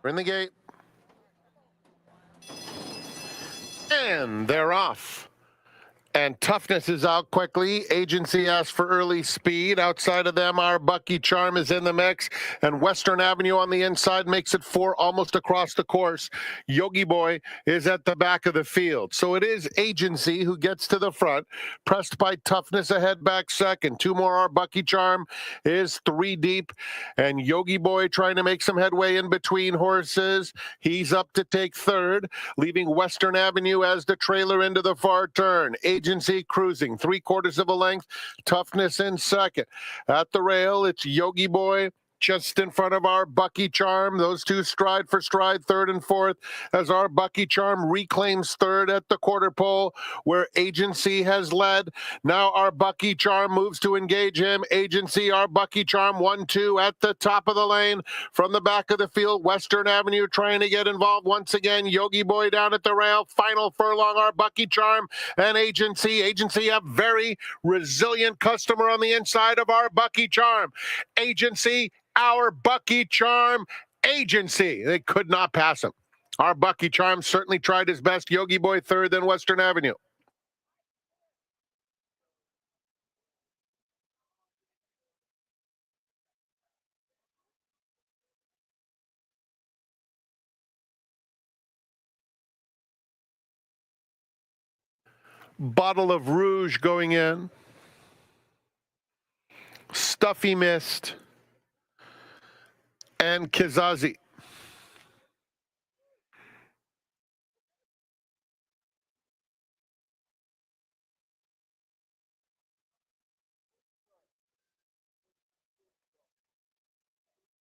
We're in the gate. And they're off. And Toughness is out quickly. Agency asked for early speed. Outside of them, our Bucky Charm is in the mix. And Western Avenue on the inside makes it 4 almost across the course. Yogi Boy is at the back of the field. So it is Agency who gets to the front. Pressed by Toughness ahead back second. 2 more, our Bucky Charm is 3 deep. And Yogi Boy trying to make some headway in between horses. He's up to take third, leaving Western Avenue as the trailer into the far turn. Agency cruising 3/4 of a length. Toughness in second. At the rail, it's Yogi Boy just in front of our Bucky Charm. Those two stride for stride, third and fourth, as our Bucky Charm reclaims third at the quarter pole, where Agency has led. Now our Bucky Charm moves to engage him. Agency, our Bucky Charm, 1-2 at the top of the lane. From the back of the field, Western Avenue trying to get involved once again. Yogi Boy down at the rail. Final furlong, our Bucky Charm and Agency. Agency, a very resilient customer on the inside of our Bucky Charm. Agency, our Bucky Charm, Agency. They could not pass him. Our Bucky Charm certainly tried his best. Yogi Boy third, then Western Avenue. Bottle of Rouge going in. Stuffy Mist. And Kizazi.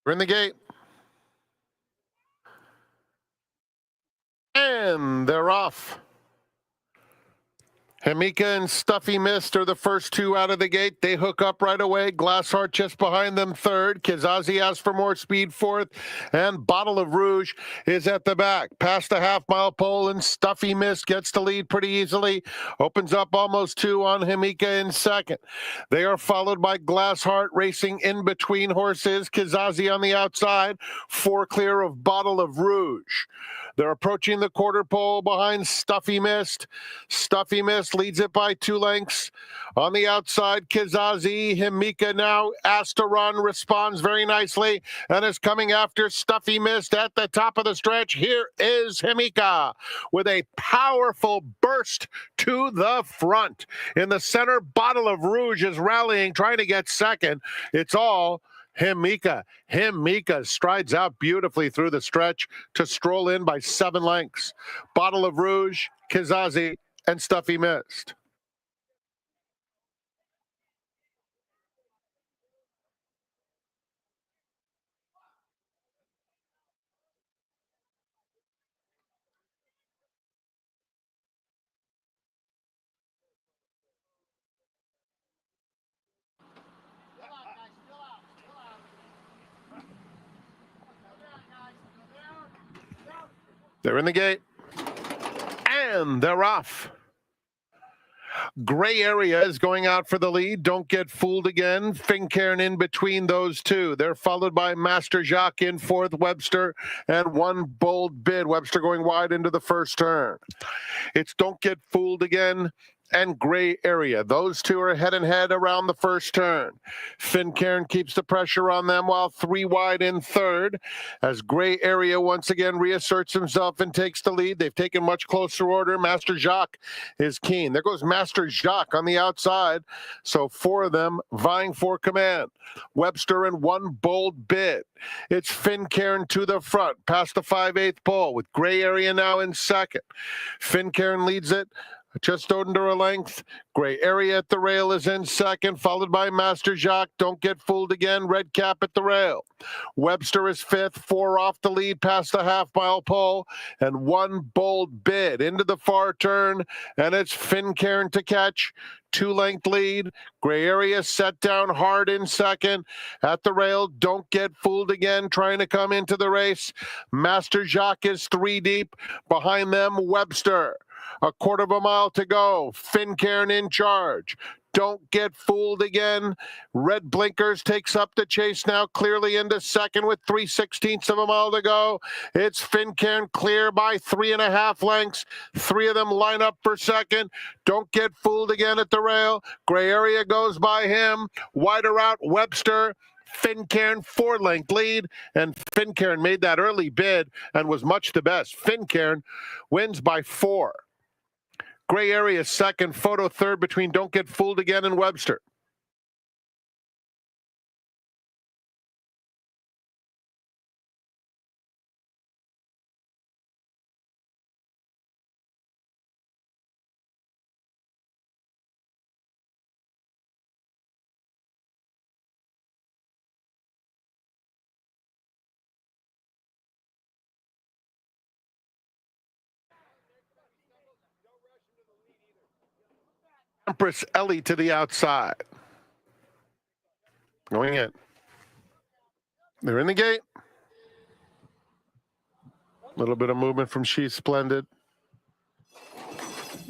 We're in the gate. And they're off. Hamika and Stuffy Mist are the first two out of the gate. They hook up right away. Glassheart just behind them third. Kizazi asks for more speed fourth. And Bottle of Rouge is at the back. Past the half-mile pole, and Stuffy Mist gets the lead pretty easily. Opens up almost 2 on Hamika in second. They are followed by Glassheart racing in between horses. Kizazi on the outside. 4 clear of Bottle of Rouge. They're approaching the quarter pole behind Stuffy Mist. Stuffy Mist leads it by 2 lengths. On the outside, Kizazi. Hamika now asked to run, responds very nicely, and is coming after Stuffy Mist at the top of the stretch. Here is Hamika with a powerful burst to the front. In the center, Bottle of Rouge is rallying, trying to get second. It's all Hamika. Hamika strides out beautifully through the stretch to stroll in by 7 lengths. Bottle of Rouge, Kizazi, and Stuffy Mist. They're in the gate. And they're off. Gray Area is going out for the lead. Don't get fooled again. Fincairn in between those two. They're followed by Master Jacques in fourth, Webster, and One Bold Bid. Webster going wide into the first turn. It's Don't Get Fooled Again and Gray Area. Those two are head and head around the first turn. Fincairn keeps the pressure on them while 3 wide in third, as Gray Area once again reasserts himself and takes the lead. They've taken much closer order. Master Jacques is keen. There goes Master Jacques on the outside. So 4 of them vying for command. Webster and One Bold Bid. It's Fincairn to the front, past the 5/8 pole, with Gray Area now in second. Fincairn leads it just under a length. Gray Area at the rail is in second, followed by Master Jacques. Don't Get Fooled Again. Red Cap at the rail. Webster is fifth, 4 off the lead past the half-mile pole, and One Bold Bid into the far turn, and it's Fincairn to catch. 2-length lead. Gray Area set down hard in second. At the rail, Don't Get Fooled Again, trying to come into the race. Master Jacques is 3 deep. Behind them, Webster. 1/4 of a mile to go. Fincairn in charge. Don't Get Fooled Again. Red blinkers takes up the chase now, clearly into second with 3/16 of a mile to go. It's Fincairn clear by 3.5 lengths. Three of them line up for second. Don't Get Fooled Again at the rail. Gray Area goes by him. Wider out Webster. Fincairn 4-length lead, and Fincairn made that early bid and was much the best. Fincairn wins by 4. Gray Area second, Photo third between Don't Get Fooled Again and Webster. Empress Ellie to the outside. Going in. They're in the gate. A little bit of movement from She's Splendid.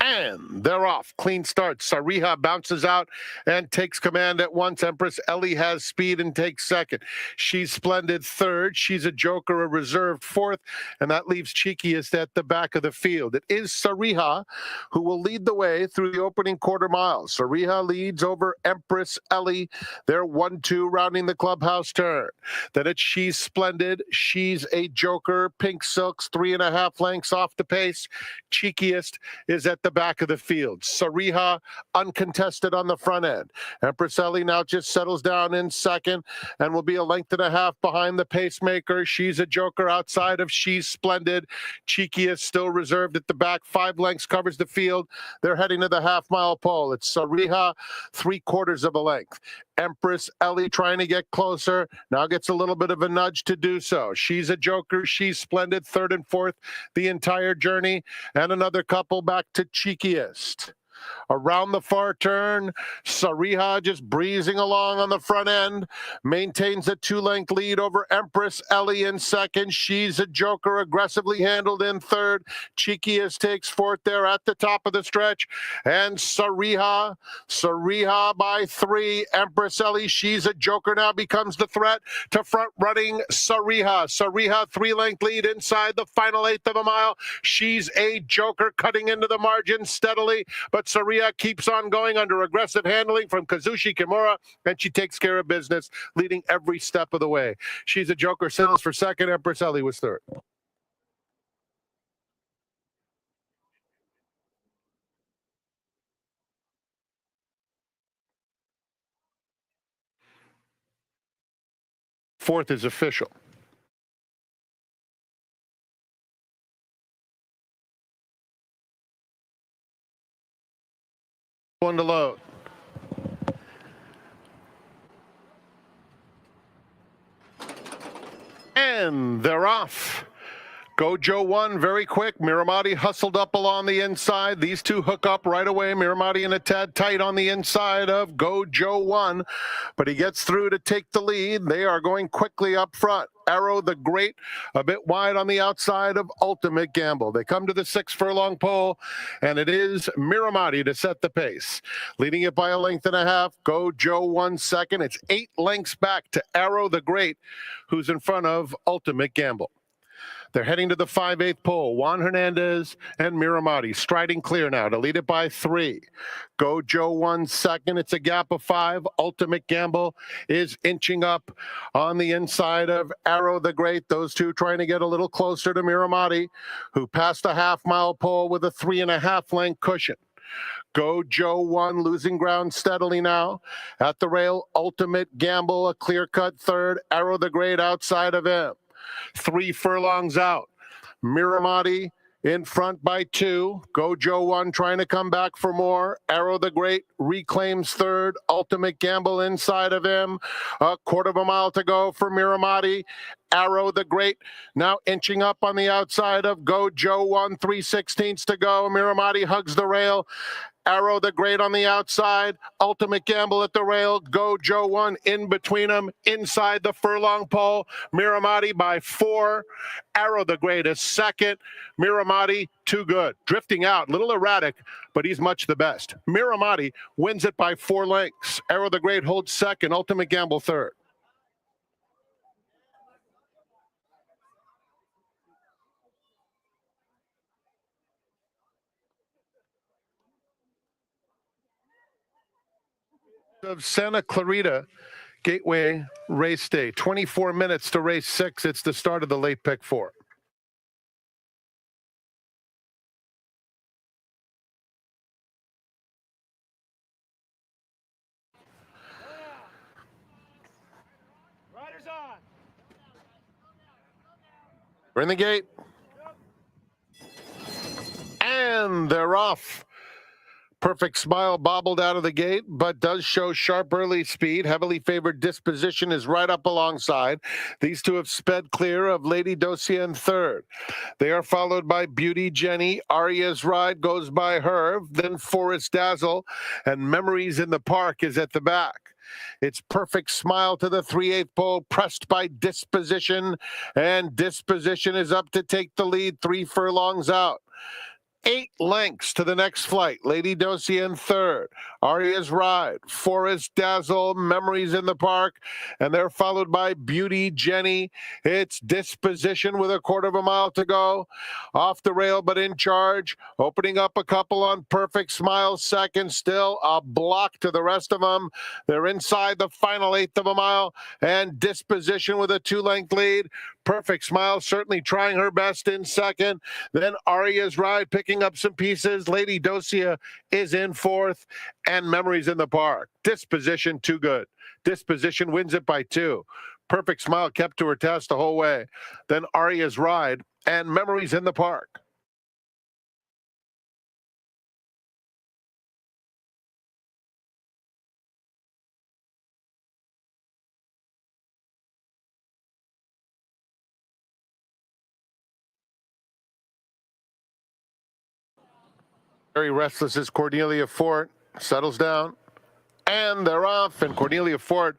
And they're off. Clean start. Sariha bounces out and takes command at once. Empress Ellie has speed and takes second. She's Splendid third. She's a Joker, a reserved fourth. And that leaves Cheekiest at the back of the field. It is Sariha who will lead the way through the opening quarter mile. Sariha leads over Empress Ellie. They're 1-2 rounding the clubhouse turn. Then it's She's Splendid. She's a Joker. Pink Silks 3.5 lengths off the pace. Cheekiest is at the back of the field. Sariha uncontested on the front end. Empress Ellie now just settles down in second and will be a length and a half behind the pacemaker. She's a Joker outside of She's Splendid. Cheekiest still reserved at the back. 5 lengths covers the field. They're heading to the half-mile pole. It's Sariha 3/4 of a length. Empress Ellie trying to get closer. Now gets a little bit of a nudge to do so. She's a Joker. She's Splendid. Third and fourth the entire journey. And another couple back to Cheekiest. Around the far turn, Sariha just breezing along on the front end, maintains a 2-length lead over Empress Ellie in second. She's a Joker, aggressively handled in third. Cheekiest takes fourth there at the top of the stretch. And Sariha by 3. Empress Ellie, She's a Joker now becomes the threat to front-running Sariha. Sariha 3-length lead inside the final 1/8 of a mile. She's a Joker cutting into the margin steadily, but Sariha keeps on going under aggressive handling from Kazushi Kimura, and she takes care of business, leading every step of the way. She's a Joker, settles for second. Empress Ellie was third. Fourth is official. One to load. And they're off. Gojo won very quick. Miramati hustled up along the inside. These two hook up right away. Miramati and a tad tight on the inside of Gojo 1, but he gets through to take the lead. They are going quickly up front. Arrow the Great a bit wide on the outside of Ultimate Gamble. They come to the 6-furlong pole, and it is Miramati to set the pace. Leading it by a length and a half. Gojo 1 second. It's 8 lengths back to Arrow the Great, who's in front of Ultimate Gamble. They're heading to the 5/8 pole. Juan Hernandez and Miramati striding clear now to lead it by 3. Gojo 1 second. It's a gap of 5. Ultimate Gamble is inching up on the inside of Arrow the Great. Those two trying to get a little closer to Miramati, who passed a half-mile pole with a 3.5 length cushion. Gojo 1 losing ground steadily now. At the rail, Ultimate Gamble a clear-cut third. Arrow the Great outside of him. 3 furlongs out. Miramati in front by 2. Gojo 1 trying to come back for more. Arrow the Great reclaims third. Ultimate Gamble inside of him. A 1/4 mile to go for Miramati. Arrow the Great now inching up on the outside of Gojo 1. 3/16 to go. Miramati hugs the rail. Arrow the Great on the outside. Ultimate Gamble at the rail. Go Joe 1 in between them. Inside the furlong pole. Miramati by 4. Arrow the Great is second. Miramati, too good. Drifting out, little erratic, but he's much the best. Miramati wins it by 4 lengths. Arrow the Great holds second. Ultimate Gamble third. Of Santa Clarita Gateway race day. 24 minutes to race 6. It's the start of the late pick 4. Riders on. We're in the gate. And they're off. Perfect Smile bobbled out of the gate, but does show sharp early speed. Heavily favored Disposition is right up alongside. These two have sped clear of Lady Dosia in third. They are followed by Beauty Jenny. Aria's Ride goes by her. Then Forest Dazzle. And Memories in the Park is at the back. It's Perfect Smile to the 3/8 pole, pressed by Disposition. And Disposition is up to take the lead 3 furlongs out. 8 lengths to the next flight. Lady Dosia in third. Aria's Ride, Forest Dazzle, Memories in the Park, and they're followed by Beauty Jenny. It's Disposition with 1/4 mile to go. Off the rail, but in charge. Opening up a couple on Perfect Smile second. Still a block to the rest of them. They're inside the final 1/8 mile, and Disposition with a 2-length lead. Perfect Smile certainly trying her best in second. Then Aria's Ride picking up some pieces. Lady Dosia is in fourth, and Memories in the Park. Disposition too good. Disposition wins it by 2. Perfect Smile kept to her test the whole way. Then Aria's Ride and Memories in the Park. Very restless is Cornelia Fort. Settles down. And they're off. And Cornelia Fort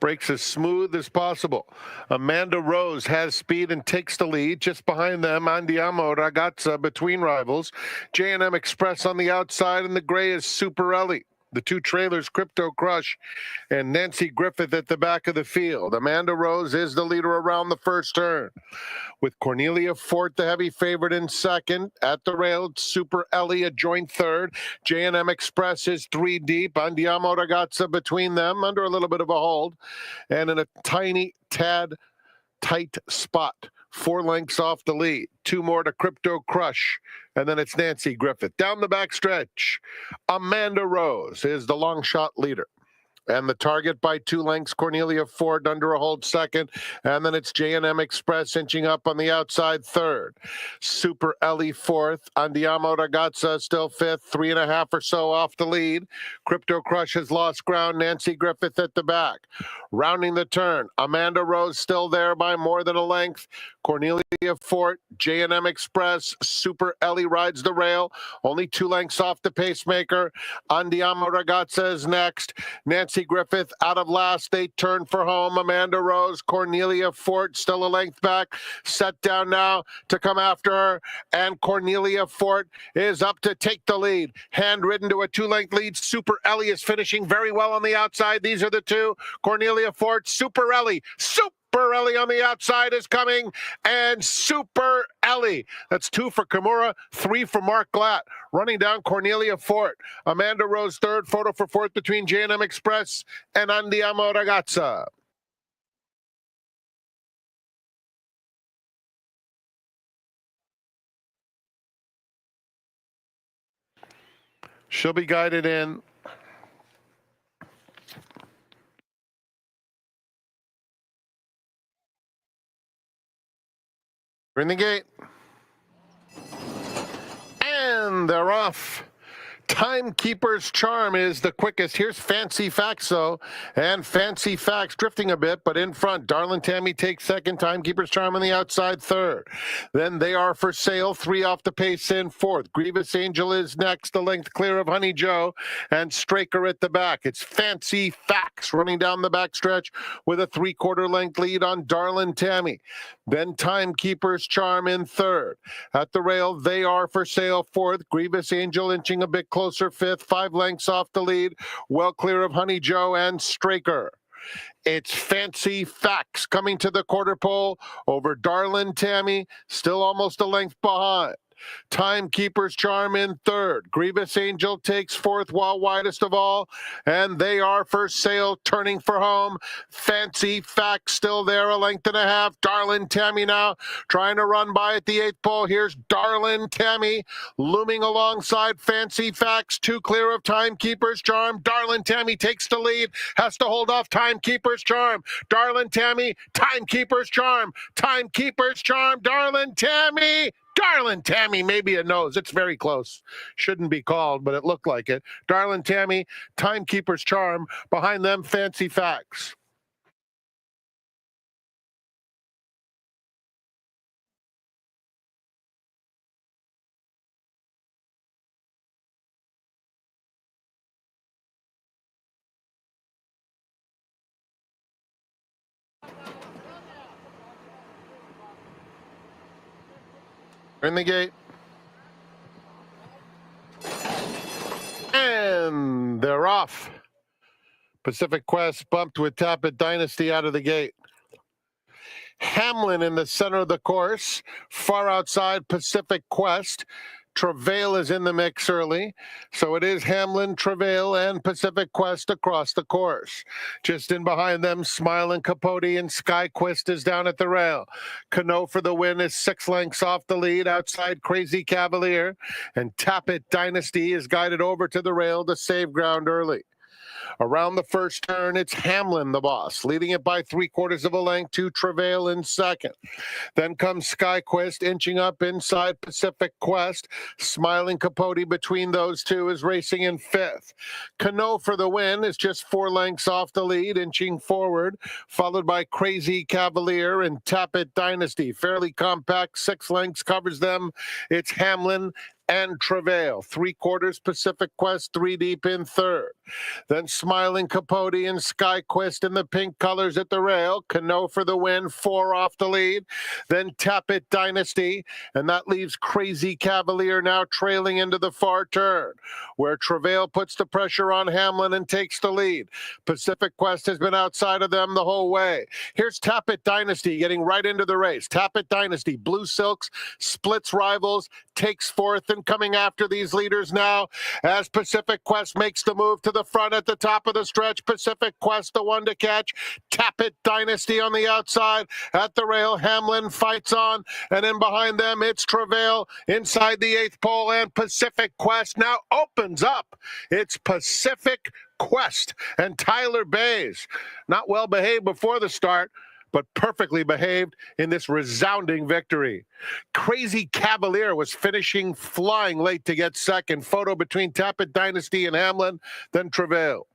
breaks as smooth as possible. Amanda Rose has speed and takes the lead. Just behind them, Andiamo Ragazza between rivals. J&M Express on the outside, and the gray is Super Ellie. The 2 trailers, Crypto Crush and Nancy Griffith at the back of the field. Amanda Rose is the leader around the first turn, with Cornelia Fort the heavy favorite in second. At the rail, Super Ellie a joint third. J&M Express is 3 deep. Andiamo Ragazza between them, under a little bit of a hold, and in a tiny tad tight spot. 4 lengths off the lead. 2 more to Crypto Crush, and then it's Nancy Griffith. Down the back stretch, Amanda Rose is the long shot leader. And the target by 2 lengths, Cornelia Fort under a hold second. And then it's J&M Express inching up on the outside third. Super Ellie fourth. Andiamo Ragazza still fifth, 3.5 or so off the lead. Crypto Crush has lost ground. Nancy Griffith at the back. Rounding the turn, Amanda Rose still there by more than a length. Cornelia Fort, J&M Express, Super Ellie rides the rail. Only 2 lengths off the pacemaker. Andiamo Ragazza is next. Nancy Griffith out of last. They turn for home. Amanda Rose, Cornelia Fort still a length back. Set down now to come after her. And Cornelia Fort is up to take the lead. Handridden to a 2-length lead. Super Ellie is finishing very well on the outside. These are the 2. Cornelia Fort, Super Ellie. Super Ellie on the outside is coming, and Super Ellie. That's 2 for Kimura, 3 for Mark Glatt. Running down Cornelia Fort. Amanda Rose third, photo for fourth between J&M Express and Andiamo Ragazza. She'll be guided in. We're in the gate. And they're off. Timekeeper's Charm is the quickest. Here's Fancy Facts, though. And Fancy Facts drifting a bit, but in front. Darlin' Tammy takes second. Timekeeper's Charm on the outside third. Then They Are For Sale, 3 off the pace in fourth. Grievous Angel is next, a length clear of Honey Joe. And Straker at the back. It's Fancy Facts running down the backstretch with a 3/4 length lead on Darlin' Tammy. Then Timekeeper's Charm in third. At the rail, They Are For Sale fourth. Grievous Angel inching a bit closer fifth. 5 lengths off the lead. Well clear of Honey Joe and Straker. It's Fancy Facts coming to the quarter pole over Darlin' Tammy, still almost a length behind. Timekeeper's Charm in third. Grievous Angel takes fourth, while widest of all. And They Are For Sale turning for home. Fancy Facts still there, a length and a half. Darlin' Tammy now trying to run by at the 8th pole. Here's Darlin' Tammy looming alongside Fancy Facts. 2 clear of Timekeeper's Charm. Darlin' Tammy takes the lead. Has to hold off Timekeeper's Charm. Darlin' Tammy, Timekeeper's Charm. Timekeeper's Charm, Darlin' Tammy. Darlin' Tammy, maybe a nose. It's very close. Shouldn't be called, but it looked like it. Darlin' Tammy, Timekeeper's Charm. Behind them, Fancy Facts. In the gate. And they're off. Pacific Quest bumped with Tappet Dynasty out of the gate. Hamlin in the center of the course, far outside Pacific Quest. Travail is in the mix early. So it is Hamlin, Travail, and Pacific Quest across the course. Just in behind them, Smilin' Capote and Skyquist is down at the rail. Cano for the win is 6 lengths off the lead outside Crazy Cavalier. And Tappet Dynasty is guided over to the rail to save ground early. Around the first turn, it's Hamlin, the boss, leading it by 3/4 of a length to Travail in second. Then comes Skyquist inching up inside Pacific Quest. Smiling Capote between those two is racing in fifth. Cano for the win is just 4 lengths off the lead, inching forward, followed by Crazy Cavalier and Tappet Dynasty. Fairly compact, 6 lengths covers them. It's Hamlin and Travail. 3/4 Pacific Quest, 3 deep in third. Then Smiling Capote and Skyquist in the pink colors at the rail. Cano for the win, 4 off the lead. Then Tappet Dynasty, and that leaves Crazy Cavalier now trailing into the far turn, where Travail puts the pressure on Hamlin and takes the lead. Pacific Quest has been outside of them the whole way. Here's Tappet Dynasty getting right into the race. Tappet Dynasty, Blue Silks, splits rivals, takes fourth, and coming after these leaders now as Pacific Quest makes the move to the front at the top of the stretch. Pacific Quest, the one to catch. Tappet Dynasty on the outside at the rail. Hamlin fights on, and in behind them, it's Travail inside the 8th pole, and Pacific Quest now opens up. It's Pacific Quest and Tyler Bays. Not well behaved before the start, but perfectly behaved in this resounding victory. Crazy Cavalier was finishing flying late to get second. Photo between Tappet Dynasty and Hamlin, then Travail.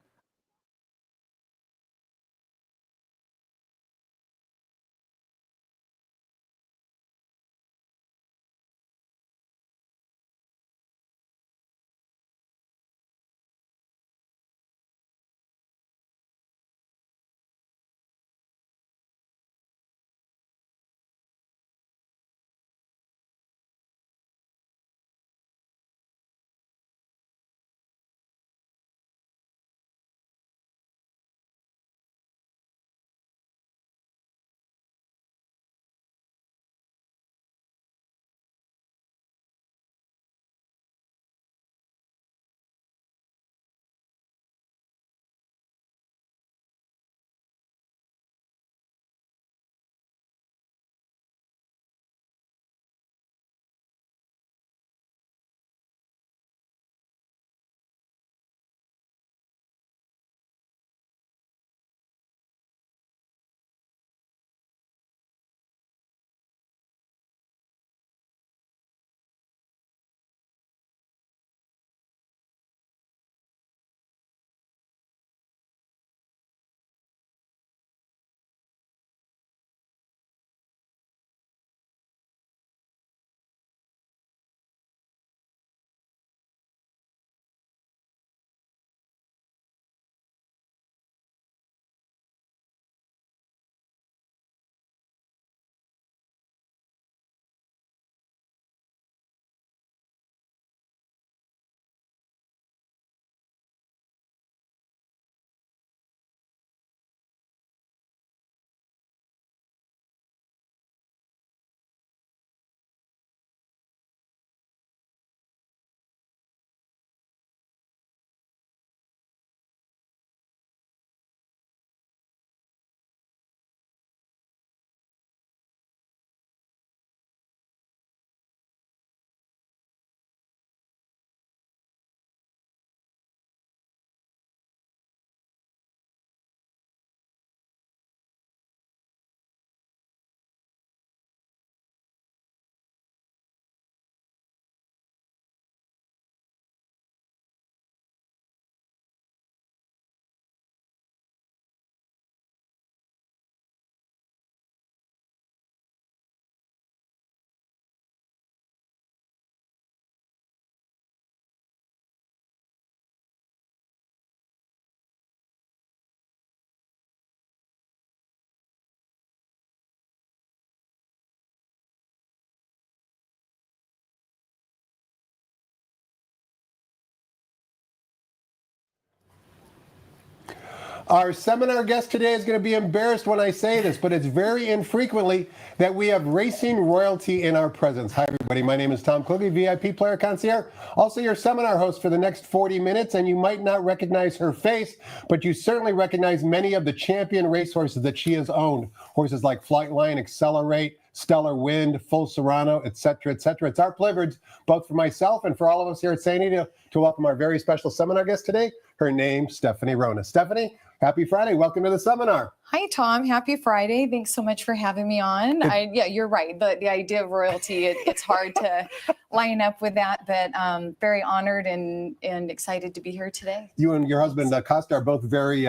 Our seminar guest today is going to be embarrassed when I say this, but it's very infrequently that we have racing royalty in our presence. Hi, everybody. My name is Tom Quigley, VIP Player Concierge. Also, your seminar host for the next 40 minutes, and you might not recognize her face, but you certainly recognize many of the champion racehorses that she has owned. Horses like Flightline, Accelerate, Stellar Wind, Full Serrano, etc., etc. It's our privilege, both for myself and for all of us here at St. Anita, to welcome our very special seminar guest today. Her name, Stephanie Hronis. Stephanie, happy Friday. Welcome to the seminar. Hi, Tom. Happy Friday. Thanks so much for having me on. Yeah, you're right. The idea of royalty, it's hard to line up with that, but very honored and excited to be here today. You and your husband, Costa, are both very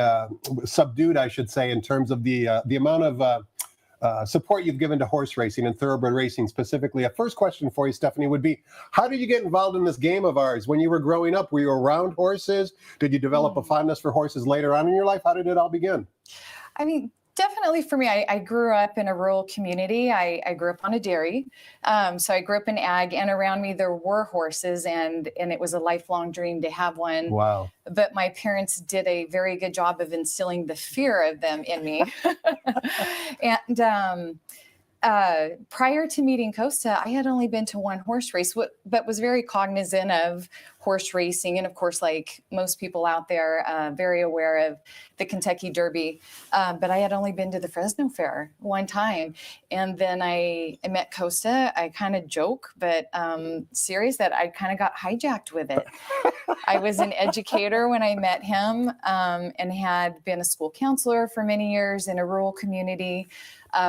subdued, I should say, in terms of the amount of support you've given to horse racing and thoroughbred racing specifically. A first question for you, Stephanie, would be, how did you get involved in this game of ours? When you were growing up, were you around horses? Did you develop a fondness for horses later on in your life? How did it all begin? I mean, definitely for me, I grew up in a rural community. I grew up on a dairy. So I grew up in ag, and around me there were horses, and it was a lifelong dream to have one. Wow. But my parents did a very good job of instilling the fear of them in me. And prior to meeting Costa, I had only been to one horse race, but was very cognizant of horse racing. And of course, like most people out there, very aware of the Kentucky Derby. But I had only been to the Fresno Fair one time. And then I met Costa. I kind of joke, but serious that I kind of got hijacked with it. I was an educator when I met him and had been a school counselor for many years in a rural community.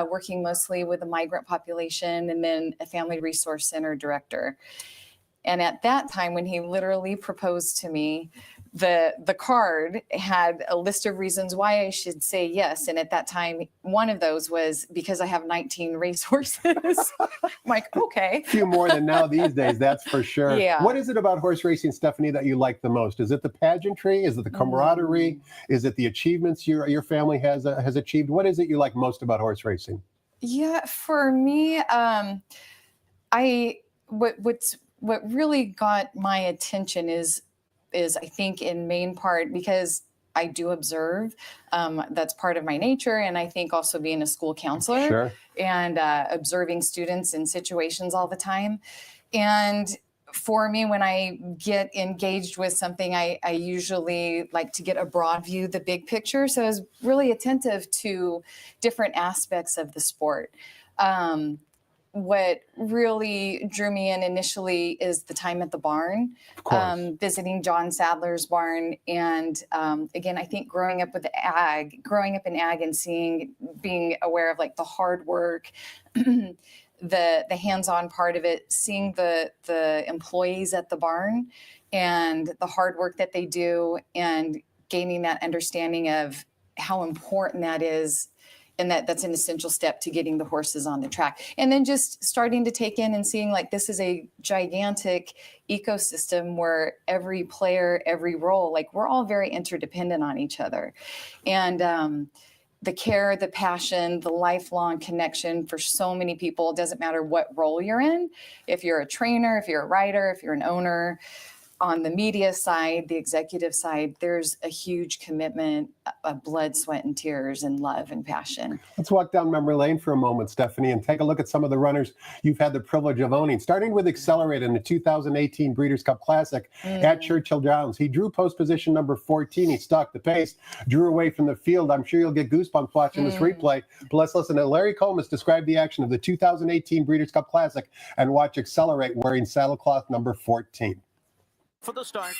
Working mostly with the migrant population, and then a family resource center director. And at that time, when he literally proposed to me, the card had a list of reasons why I should say yes. And at that time, one of those was because I have 19 racehorses. I'm like, okay. A few more than now these days, that's for sure. Yeah. What is it about horse racing, Stephanie, that you like the most? Is it the pageantry? Is it the camaraderie? Is it the achievements your family has achieved? What is it you like most about horse racing? Yeah, for me, what really got my attention is I think in main part because I do observe. That's part of my nature, and I think also being a school counselor Sure. and observing students in situations all the time. And for me, when I get engaged with something, I usually like to get a broad view, the big picture. So I was really attentive to different aspects of the sport. What really drew me in initially is the time at the barn, visiting John Sadler's barn. And again, I think growing up in ag and being aware of like the hard work, the hands-on part of it, seeing the employees at the barn and the hard work that they do, and gaining that understanding of how important that is. And that's an essential step to getting the horses on the track. And then just starting to take in and seeing like this is a gigantic ecosystem where every player, every role, like we're all very interdependent on each other. And the care, the passion, the lifelong connection for so many people, it doesn't matter what role you're in. If you're a trainer, if you're a rider, if you're an owner, on the media side, the executive side, there's a huge commitment of blood, sweat, and tears, and love and passion. Let's walk down memory lane for a moment, Stephanie, and take a look at some of the runners you've had the privilege of owning. Starting with Accelerate in the 2018 Breeders' Cup Classic at Churchill Downs. He drew post position number 14. He stalked the pace, drew away from the field. I'm sure you'll get goosebumps watching this replay. But let's listen to Larry Comas describe the action of the 2018 Breeders' Cup Classic and watch Accelerate wearing saddlecloth number 14. For the start,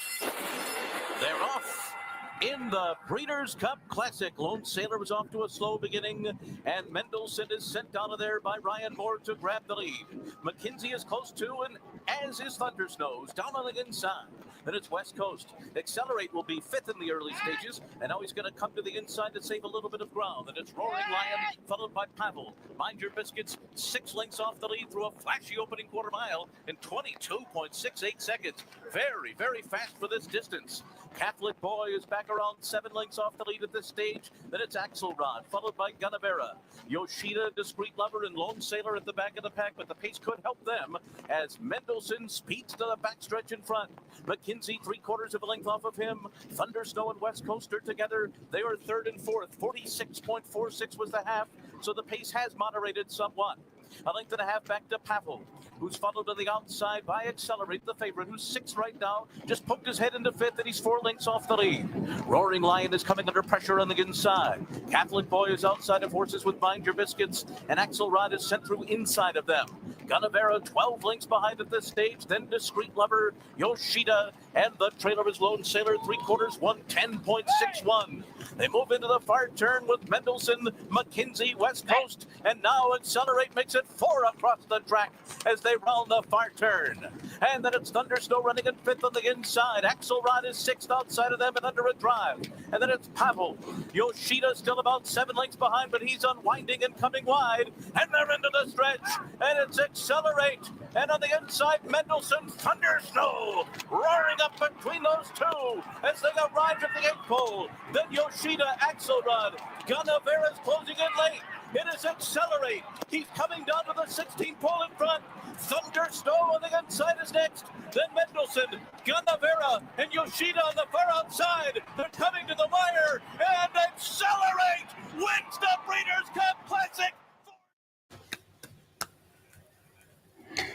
they're off in the Breeders' Cup Classic. Lone Sailor was off to a slow beginning, and Mendelssohn is sent out of there by Ryan Moore to grab the lead. McKinsey is close to, and as is Thundersnows down on the inside. Then it's West Coast. Accelerate will be fifth in the early stages, and now he's going to come to the inside to save a little bit of ground. And it's Roaring Lion, followed by Pavel. Mind Your Biscuits, 6 lengths off the lead through a flashy opening quarter mile in 22.68 seconds. Very, very fast for this distance. Catholic Boy is back around 7 lengths off the lead at this stage. Then it's Axelrod, followed by Gunnavera. Yoshida, Discreet Lover, and Lone Sailor at the back of the pack, but the pace could help them as Mendelssohn speeds to the backstretch in front. McKinsey 3/4 of a length off of him. Thunder Snow and West Coaster together. They are third and fourth. 46.46 was the half, so the pace has moderated somewhat. A length and a half back to Pavel, who's followed on the outside by Accelerate, the favorite, who's 6th right now. Just poked his head into 5th, and he's 4 lengths off the lead. Roaring Lion is coming under pressure on the inside. Catholic Boy is outside of horses with Mind Your Biscuits, and Axelrod is sent through inside of them. Gunnavera 12 lengths behind at this stage, then Discreet Lover, Yoshida, and the trailer is Lone Sailor, 3/4, 110.61. They move into the far turn with Mendelssohn, McKinsey, West Coast, and now Accelerate makes it 4 across the track as they round the far turn. And then it's Thunder Snow running in 5th on the inside. Axelrod is 6th outside of them and under a drive. And then it's Pavel. Yoshida still about 7 lengths behind, but he's unwinding and coming wide. And they're into the stretch. And it's Accelerate. And on the inside, Mendelssohn, Thunder Snow, roaring up between those two as they arrive at the 8th pole. Then Yoshida, Axelrod, Gunnavera's closing in late. It is Accelerate. He's coming down to the 16th pole in front. Thunder Snow on the inside is next. Then Mendelssohn, Gunnavera, and Yoshida on the far outside. They're coming to the wire. And Accelerate wins the Breeders' Cup Classic.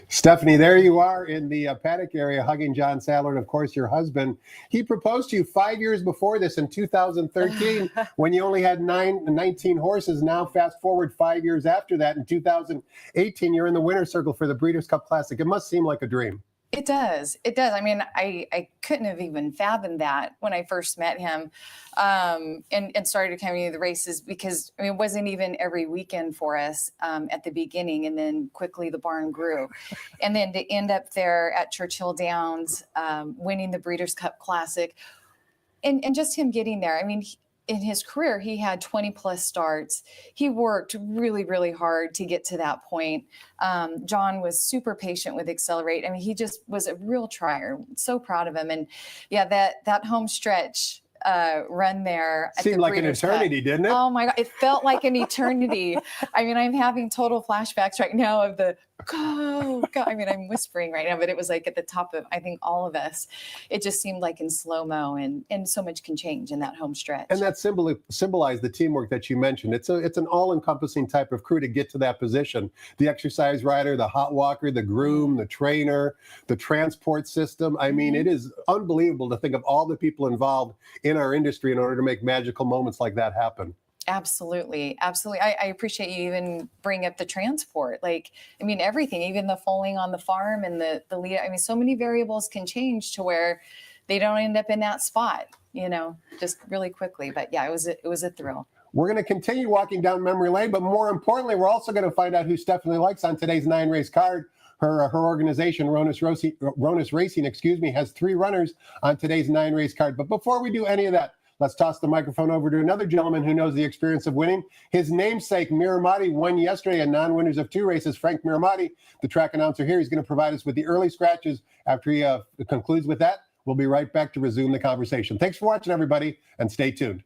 Stephanie, there you are in the paddock area hugging John Sadler and, of course, your husband. He proposed to you 5 years before this in 2013 when you only had 19 horses. Now, fast forward 5 years after that, in 2018, you're in the winner's circle for the Breeders' Cup Classic. It must seem like a dream. It does. It does. I mean, I couldn't have even fathomed that when I first met him and started coming to the races because I mean, it wasn't even every weekend for us at the beginning. And then quickly the barn grew. And then to end up there at Churchill Downs, winning the Breeders' Cup Classic and just him getting there. I mean, in his career, he had 20 plus starts. He worked really, really hard to get to that point. John was super patient with Accelerate. I mean, he just was a real trier. So proud of him. And yeah, that home stretch run there. Seemed like an eternity, didn't it? Oh my God, it felt like an eternity. I mean, I'm having total flashbacks right now of the go. I mean, I'm whispering right now, but it was like at the top of, I think, all of us. It just seemed like in slow-mo and so much can change in that home stretch. And that symbolized the teamwork that you mentioned. It's an all-encompassing type of crew to get to that position. The exercise rider, the hot walker, the groom, the trainer, the transport system. I mean, it is unbelievable to think of all the people involved in our industry in order to make magical moments like that happen. Absolutely. Absolutely. I appreciate you even bring up the transport. Like, I mean, everything, even the foaling on the farm and the lead. I mean, so many variables can change to where they don't end up in that spot, you know, just really quickly. But yeah, it was a thrill. We're going to continue walking down memory lane, but more importantly, we're also going to find out who Stephanie likes on today's 9-race card. Her organization, Hronis Racing, has 3 runners on today's 9-race card. But before we do any of that, let's toss the microphone over to another gentleman who knows the experience of winning. His namesake, Miramati, won yesterday and non-winners of 2 races. Frank Miramati, the track announcer here, he's going to provide us with the early scratches. After he concludes with that, we'll be right back to resume the conversation. Thanks for watching, everybody, and stay tuned.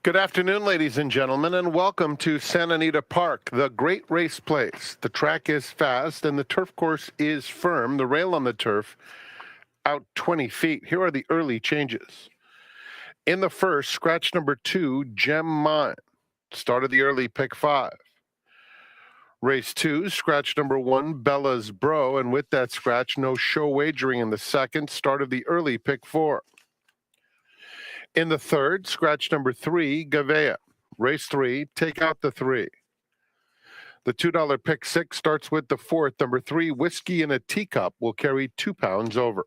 Good afternoon, ladies and gentlemen, and welcome to Santa Anita Park, the great race place. The track is fast and the turf course is firm. The rail on the turf out 20 feet. Here are the early changes. In the first, scratch number 2, Gem Mine, started the early pick 5. Race 2, scratch number 1, Bella's Bro, and with that scratch, no show wagering in the second, started the early pick 4. In the third, scratch number 3, Gavea. Race 3, take out the 3. The $2 pick 6 starts with the fourth. Number 3, Whiskey in a Teacup, will carry 2 pounds over.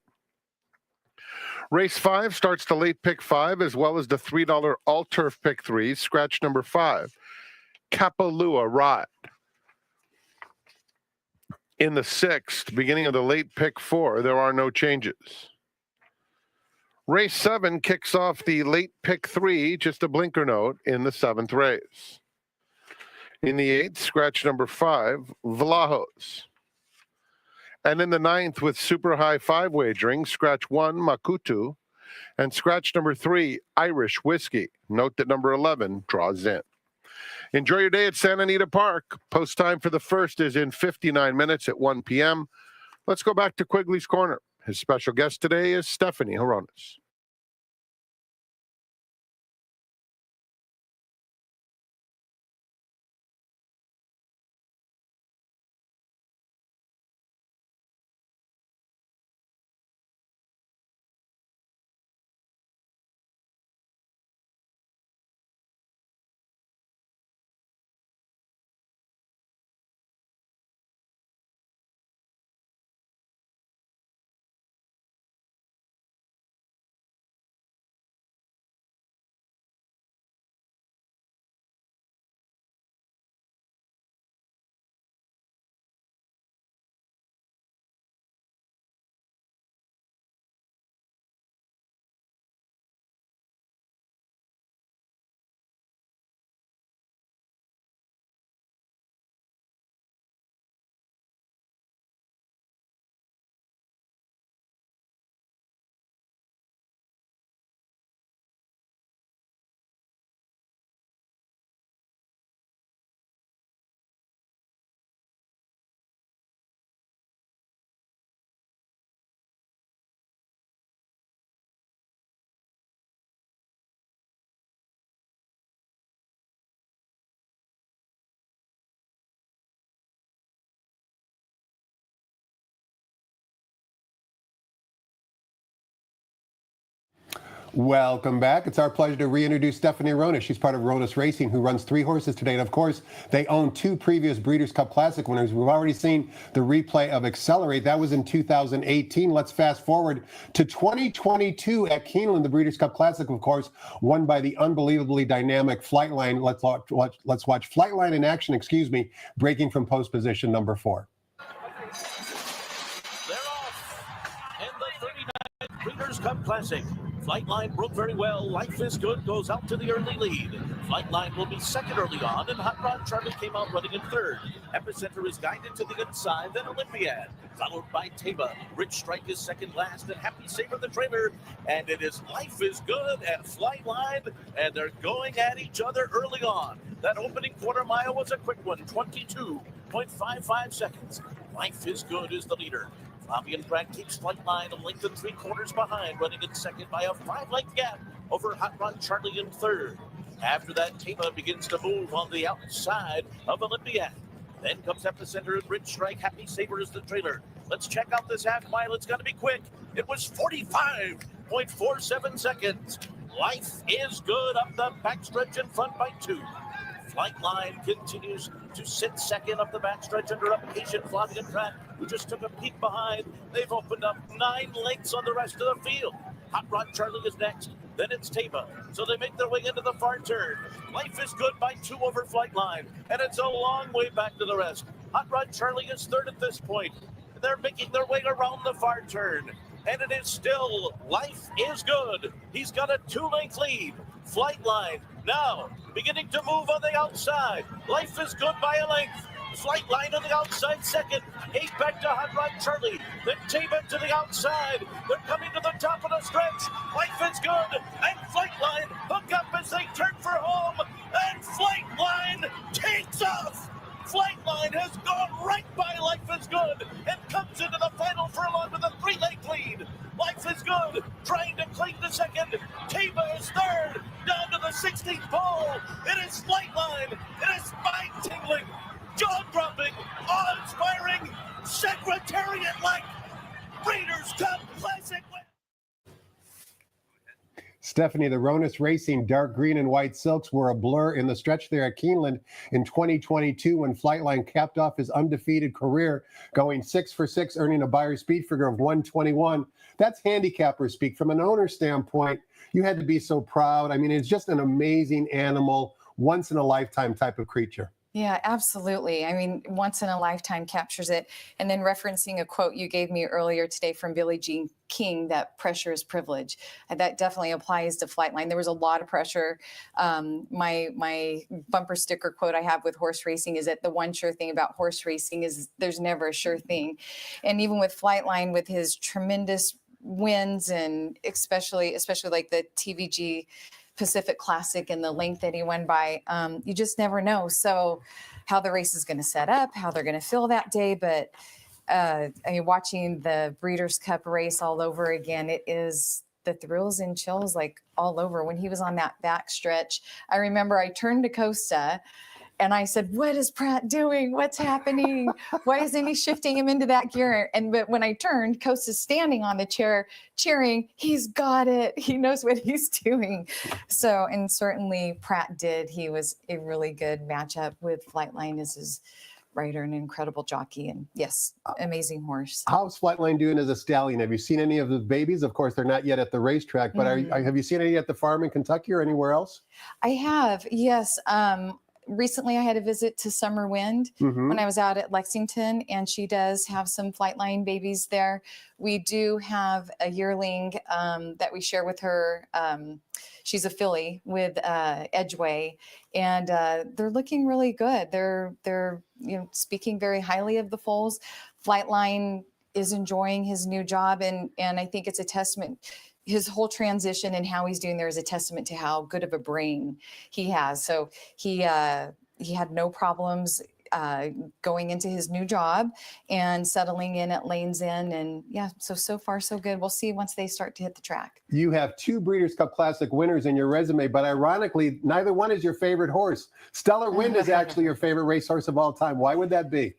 Race 5 starts the late pick 5 as well as the $3 all-turf pick 3, scratch number 5, Kapalua Ride. In the sixth, beginning of the late pick 4, there are no changes. Race 7 kicks off the late pick 3, just a blinker note, in the 7th race. In the 8th, scratch number 5, Vlahos. And in the 9th, with super high 5 wagering, scratch 1, Makutu, and scratch number 3, Irish Whiskey. Note that number 11 draws in. Enjoy your day at Santa Anita Park. Post time for the first is in 59 minutes at 1 p.m. Let's go back to Quigley's Corner. His special guest today is Stephanie Hronis. Welcome back. It's our pleasure to reintroduce Stephanie Hronis. She's part of Hronis Racing, who runs 3 horses today. And of course, they own 2 previous Breeders' Cup Classic winners. We've already seen the replay of Accelerate. That was in 2018. Let's fast forward to 2022 at Keeneland, the Breeders' Cup Classic, of course, won by the unbelievably dynamic Flightline. Let's watch Flightline in action, breaking from post position number 4. They're off in the 39th Breeders' Cup Classic. Flightline broke very well. Life is Good goes out to the early lead. Flightline will be second early on, and Hot Rod Charlie came out running in third. Epicenter is guided to the inside, then Olympiad, followed by Taba. Rich Strike is second last, and Happy Saver the trailer. And it is Life is Good and Flightline, and they're going at each other early on. That opening quarter mile was a quick one, 22.55 seconds. Life is Good is the leader. Fabian Brad keeps Flightline a length and 3/4 behind, running in second by a 5-length gap over Hot Rod Charlie in third. After that, Taba begins to move on the outside of Olympiad. Then comes Epicenter and Rich Strike. Happy Saver is the trailer. Let's check out this half mile. It's going to be quick. It was 45.47 seconds. Life is Good up the backstretch in front by 2. Flightline continues to sit second up the backstretch under a patient Flavian Pratt, who just took a peek behind. They've opened up 9 lengths on the rest of the field. Hot Rod Charlie is next. Then it's Taba. So they make their way into the far turn. Life is Good by 2 over Flightline, and it's a long way back to the rest. Hot Rod Charlie is third at this point. They're making their way around the far turn, and it is still Life is Good. He's got a 2-length lead. Flightline now beginning to move on the outside. Life is Good by a length. Flightline on the outside second. 8 back to Hot Rod Charlie. Then Taba to the outside. They're coming to the top of the stretch. Life is Good and Flightline hook up as they turn for home. And Flightline takes off. Flightline has gone right by Life is Good and comes into the final furlong with a 3-length lead. Life is Good trying to cling to second. Taba is third down to the 16th pole. It is Flightline. It is spine-tingling, jaw-dropping, awe-inspiring, Secretariat-like Breeders' Cup Classic win. Stephanie, the Hronis Racing dark green and white silks were a blur in the stretch there at Keeneland in 2022 when Flightline capped off his undefeated career, going 6 for 6, earning a Beyer speed figure of 121. That's handicapper speak. From an owner standpoint, you had to be so proud. I mean, it's just an amazing animal, once in a lifetime type of creature. Yeah, absolutely. I mean, once in a lifetime captures it. And then referencing a quote you gave me earlier today from Billie Jean King, that pressure is privilege. And that definitely applies to Flightline. There was a lot of pressure. My bumper sticker quote I have with horse racing is that the one sure thing about horse racing is there's never a sure thing. And even with Flightline, with his tremendous wins, and especially like the TVG Pacific Classic and the length that he won by, you just never know. So how the race is going to set up, how they're going to feel that day. But I mean, watching the Breeders' Cup race all over again, it is the thrills and chills like all over. When he was on that back stretch, I remember I turned to Costa and I said, "What is Pratt doing? What's happening? Why isn't he shifting him into that gear?" But when I turned, Costa's standing on the chair cheering. He's got it. He knows what he's doing. So, and certainly Pratt did. He was a really good matchup with Flightline as his rider, an incredible jockey, and yes, amazing horse. How's Flightline doing as a stallion? Have you seen any of the babies? Of course, they're not yet at the racetrack, but have you seen any at the farm in Kentucky or anywhere else? I have, yes. Recently, I had a visit to Summer Wind when I was out at Lexington, and she does have some Flightline babies there. We do have a yearling that we share with her. She's a filly with Edgeway, and they're looking really good. They're speaking very highly of the foals. Flightline is enjoying his new job, and I think it's a testament. His whole transition and how he's doing there is a testament to how good of a brain he has. So he had no problems going into his new job and settling in at Lane's End. And yeah, so far so good. We'll see once they start to hit the track. You have 2 Breeders' Cup Classic winners in your resume, but ironically, neither one is your favorite horse. Stellar Wind is actually your favorite racehorse of all time. Why would that be?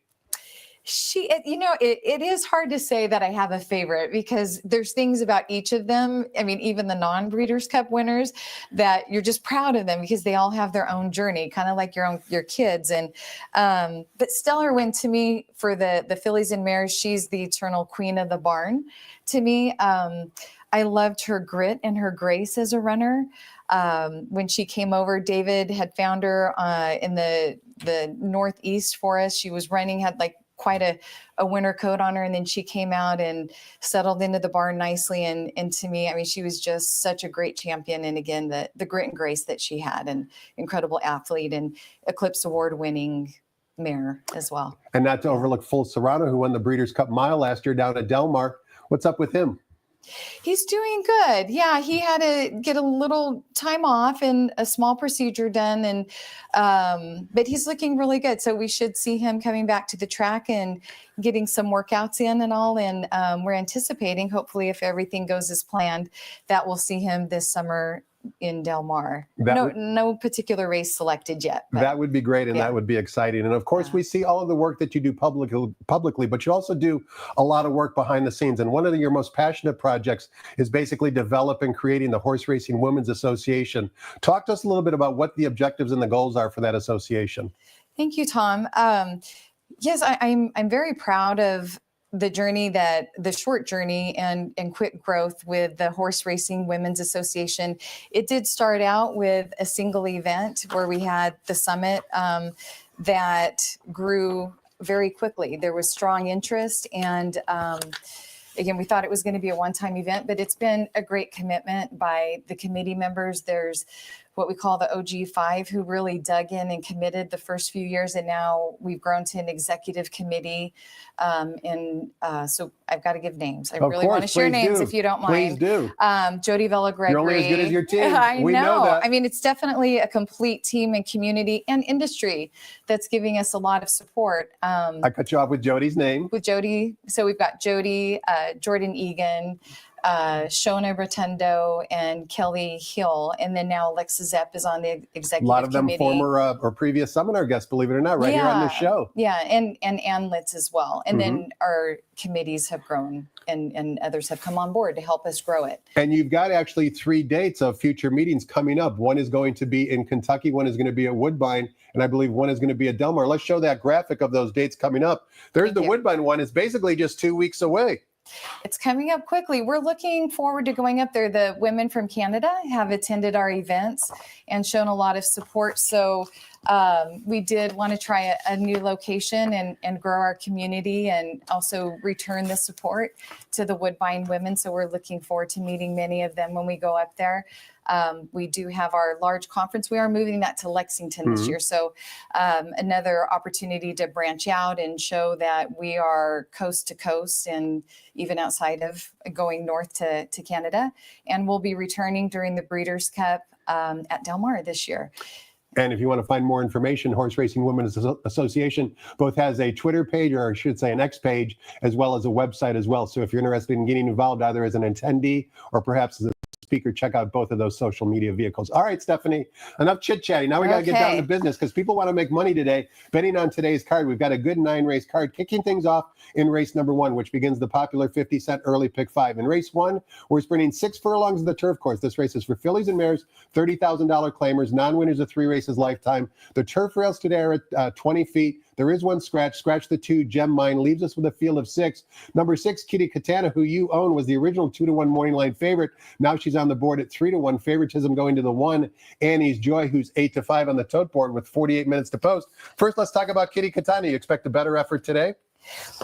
It is hard to say that I have a favorite because there's things about each of them. I mean, even the non-Breeders' Cup winners that you're just proud of them because they all have their own journey, kind of like your kids. And but Stellar Wind to me, for the fillies and mares, she's the eternal queen of the barn. To me, I loved her grit and her grace as a runner. When she came over, David had found her in the Northeast for us. She was running, had like quite a winter coat on her, and then she came out and settled into the barn nicely. And to me, I mean, she was just such a great champion. And again, the grit and grace that she had, an incredible athlete and Eclipse Award winning mare as well. And not to overlook Full Serrano, who won the Breeders' Cup Mile last year down at Del Mar. What's up with him? He's doing good. Yeah, he had to get a little time off and a small procedure done, and but he's looking really good. So we should see him coming back to the track and getting some workouts in and all. And we're anticipating, hopefully, if everything goes as planned, that we'll see him this summer in Del Mar. No particular race selected yet. That would be great, and that would be exciting. And of course, we see all of the work that you do publicly, but you also do a lot of work behind the scenes. And one of your most passionate projects is basically developing, creating the Horse Racing Women's Association. Talk to us a little bit about what the objectives and the goals are for that association. Thank you, Tom. Yes, I'm very proud of the short journey and quick growth with the Horse Racing Women's Association. It did start out with a single event where we had the summit that grew very quickly. There was strong interest, and again, we thought it was going to be a one-time event, but it's been a great commitment by the committee members. There's what we call the OG5 who really dug in and committed the first few years, and now we've grown to an executive committee. So I've got to give names. I really want to share names if you don't mind. Please do. Jody Vella Gregory. You're only as good as your team. I know that. I mean, it's definitely a complete team and community and industry that's giving us a lot of support. I cut you off with Jody's name. With Jody. So we've got Jody, Jordan Egan, Shona Rotundo, and Kelly Hill, and then now Alexa Zepp is on the executive committee. A lot of them former or previous seminar guests, believe it or not, right here on this show. Yeah, and Ann Litz as well. And then our committees have grown, and others have come on board to help us grow it. And you've got actually 3 dates of future meetings coming up. One is going to be in Kentucky, one is going to be at Woodbine, and I believe one is going to be at Del Mar. Let's show that graphic of those dates coming up. There's the Woodbine one. It's basically just 2 weeks away. It's coming up quickly. We're looking forward to going up there. The women from Canada have attended our events and shown a lot of support. So we did want to try a new location and grow our community and also return the support to the Woodbine women. So we're looking forward to meeting many of them when we go up there. We do have our large conference. We are moving that to Lexington this year. So another opportunity to branch out and show that we are coast to coast and even outside of going north to Canada. And we'll be returning during the Breeders' Cup at Del Mar this year. And if you want to find more information, Horse Racing Women's Association both has a Twitter page, or I should say an X page, as well as a website as well. So if you're interested in getting involved either as an attendee or perhaps as a speaker, check out both of those social media vehicles. All right, Stephanie, enough chit-chatting. Now we got to get down to business because people want to make money today. Betting on today's card, we've got a good 9-race card, kicking things off in race number 1, which begins the popular 50-cent early pick 5. In race 1, we're sprinting 6 furlongs of the turf course. This race is for fillies and mares, $30,000 claimers, non-winners of 3 races lifetime. The turf rails today are at 20 feet. There is one scratch. Scratch the 2, Gem Mine, leaves us with a field of 6. Number 6, Kitty Katana, who you own, was the original 2-1 morning line favorite. Now she's on the board at 3-1. Favoritism going to the 1, Annie's Joy, who's 8-5 on the tote board with 48 minutes to post. First, let's talk about Kitty Katana. You expect a better effort today?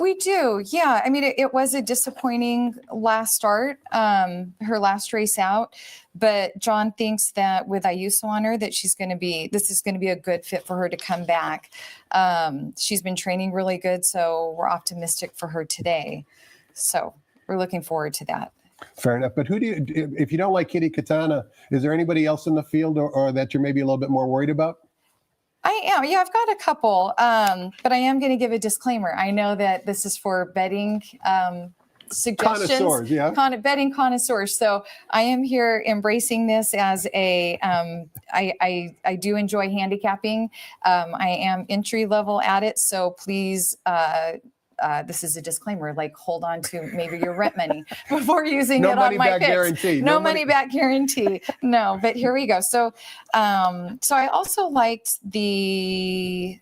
We do, yeah. I mean, it was a disappointing last start, her last race out, but John thinks that with Ayuso on her, that this is going to be a good fit for her to come back. She's been training really good, so we're optimistic for her today. So we're looking forward to that. Fair enough. But if you don't like Kitty Katana, is there anybody else in the field or that you're maybe a little bit more worried about? I am. Yeah, I've got a couple, but I am going to give a disclaimer. I know that this is for betting suggestions. Connoisseurs, yeah. Betting connoisseurs. So I am here embracing this as a, I do enjoy handicapping. I am entry level at it. So please, this is a disclaimer, like hold on to maybe your rent money before using it on my picks. Guarantee. No money back guarantee. No, but here we go. So, so I also liked I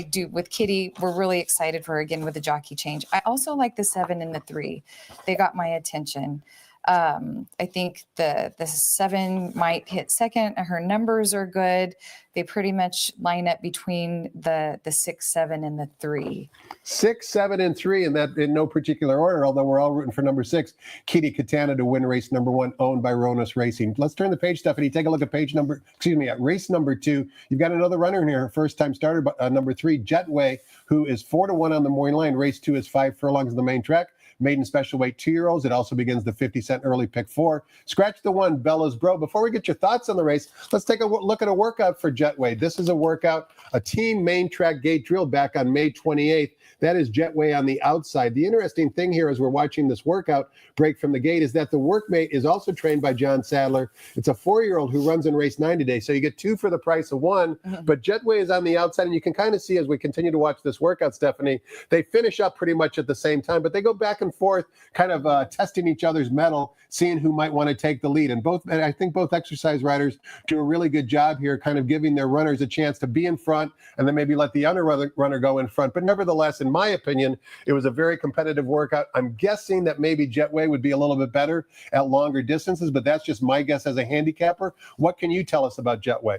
do with Kitty, we're really excited for her again with the jockey change. I also like the 7 and the 3. They got my attention. I think the 7 might hit second. Her numbers are good. They pretty much line up between the 6, 7, and the 3. 6, 7, and 3, and that in no particular order, although we're all rooting for number 6, Kitty Katana, to win race number 1, owned by Hronis Racing. Let's turn the page, Stephanie. Take a look at at race number 2. You've got another runner in here, first-time starter, number 3, Jetway, who is 4-1 on the morning line. Race 2 is 5 furlongs on the main track. Maiden special weight 2-year-olds. It also begins the 50-cent early pick 4. Scratch the 1, Bella's Bro. Before we get your thoughts on the race, let's take a look at a workout for Jetway. This is a workout, a team main track gate drill back on May 28th. That is Jetway on the outside. The interesting thing here as we're watching this workout break from the gate is that the workmate is also trained by John Sadler. It's a 4-year-old who runs in race 9 today. So you get 2 for the price of 1, but Jetway is on the outside. And you can kind of see as we continue to watch this workout, Stephanie, they finish up pretty much at the same time, but they go back and forth, kind of testing each other's mettle, seeing who might want to take the lead. And I think both exercise riders do a really good job here, kind of giving their runners a chance to be in front and then maybe let the other runner go in front. But nevertheless, in my opinion, it was a very competitive workout. I'm guessing that maybe Jetway would be a little bit better at longer distances, but that's just my guess as a handicapper. What can you tell us about Jetway?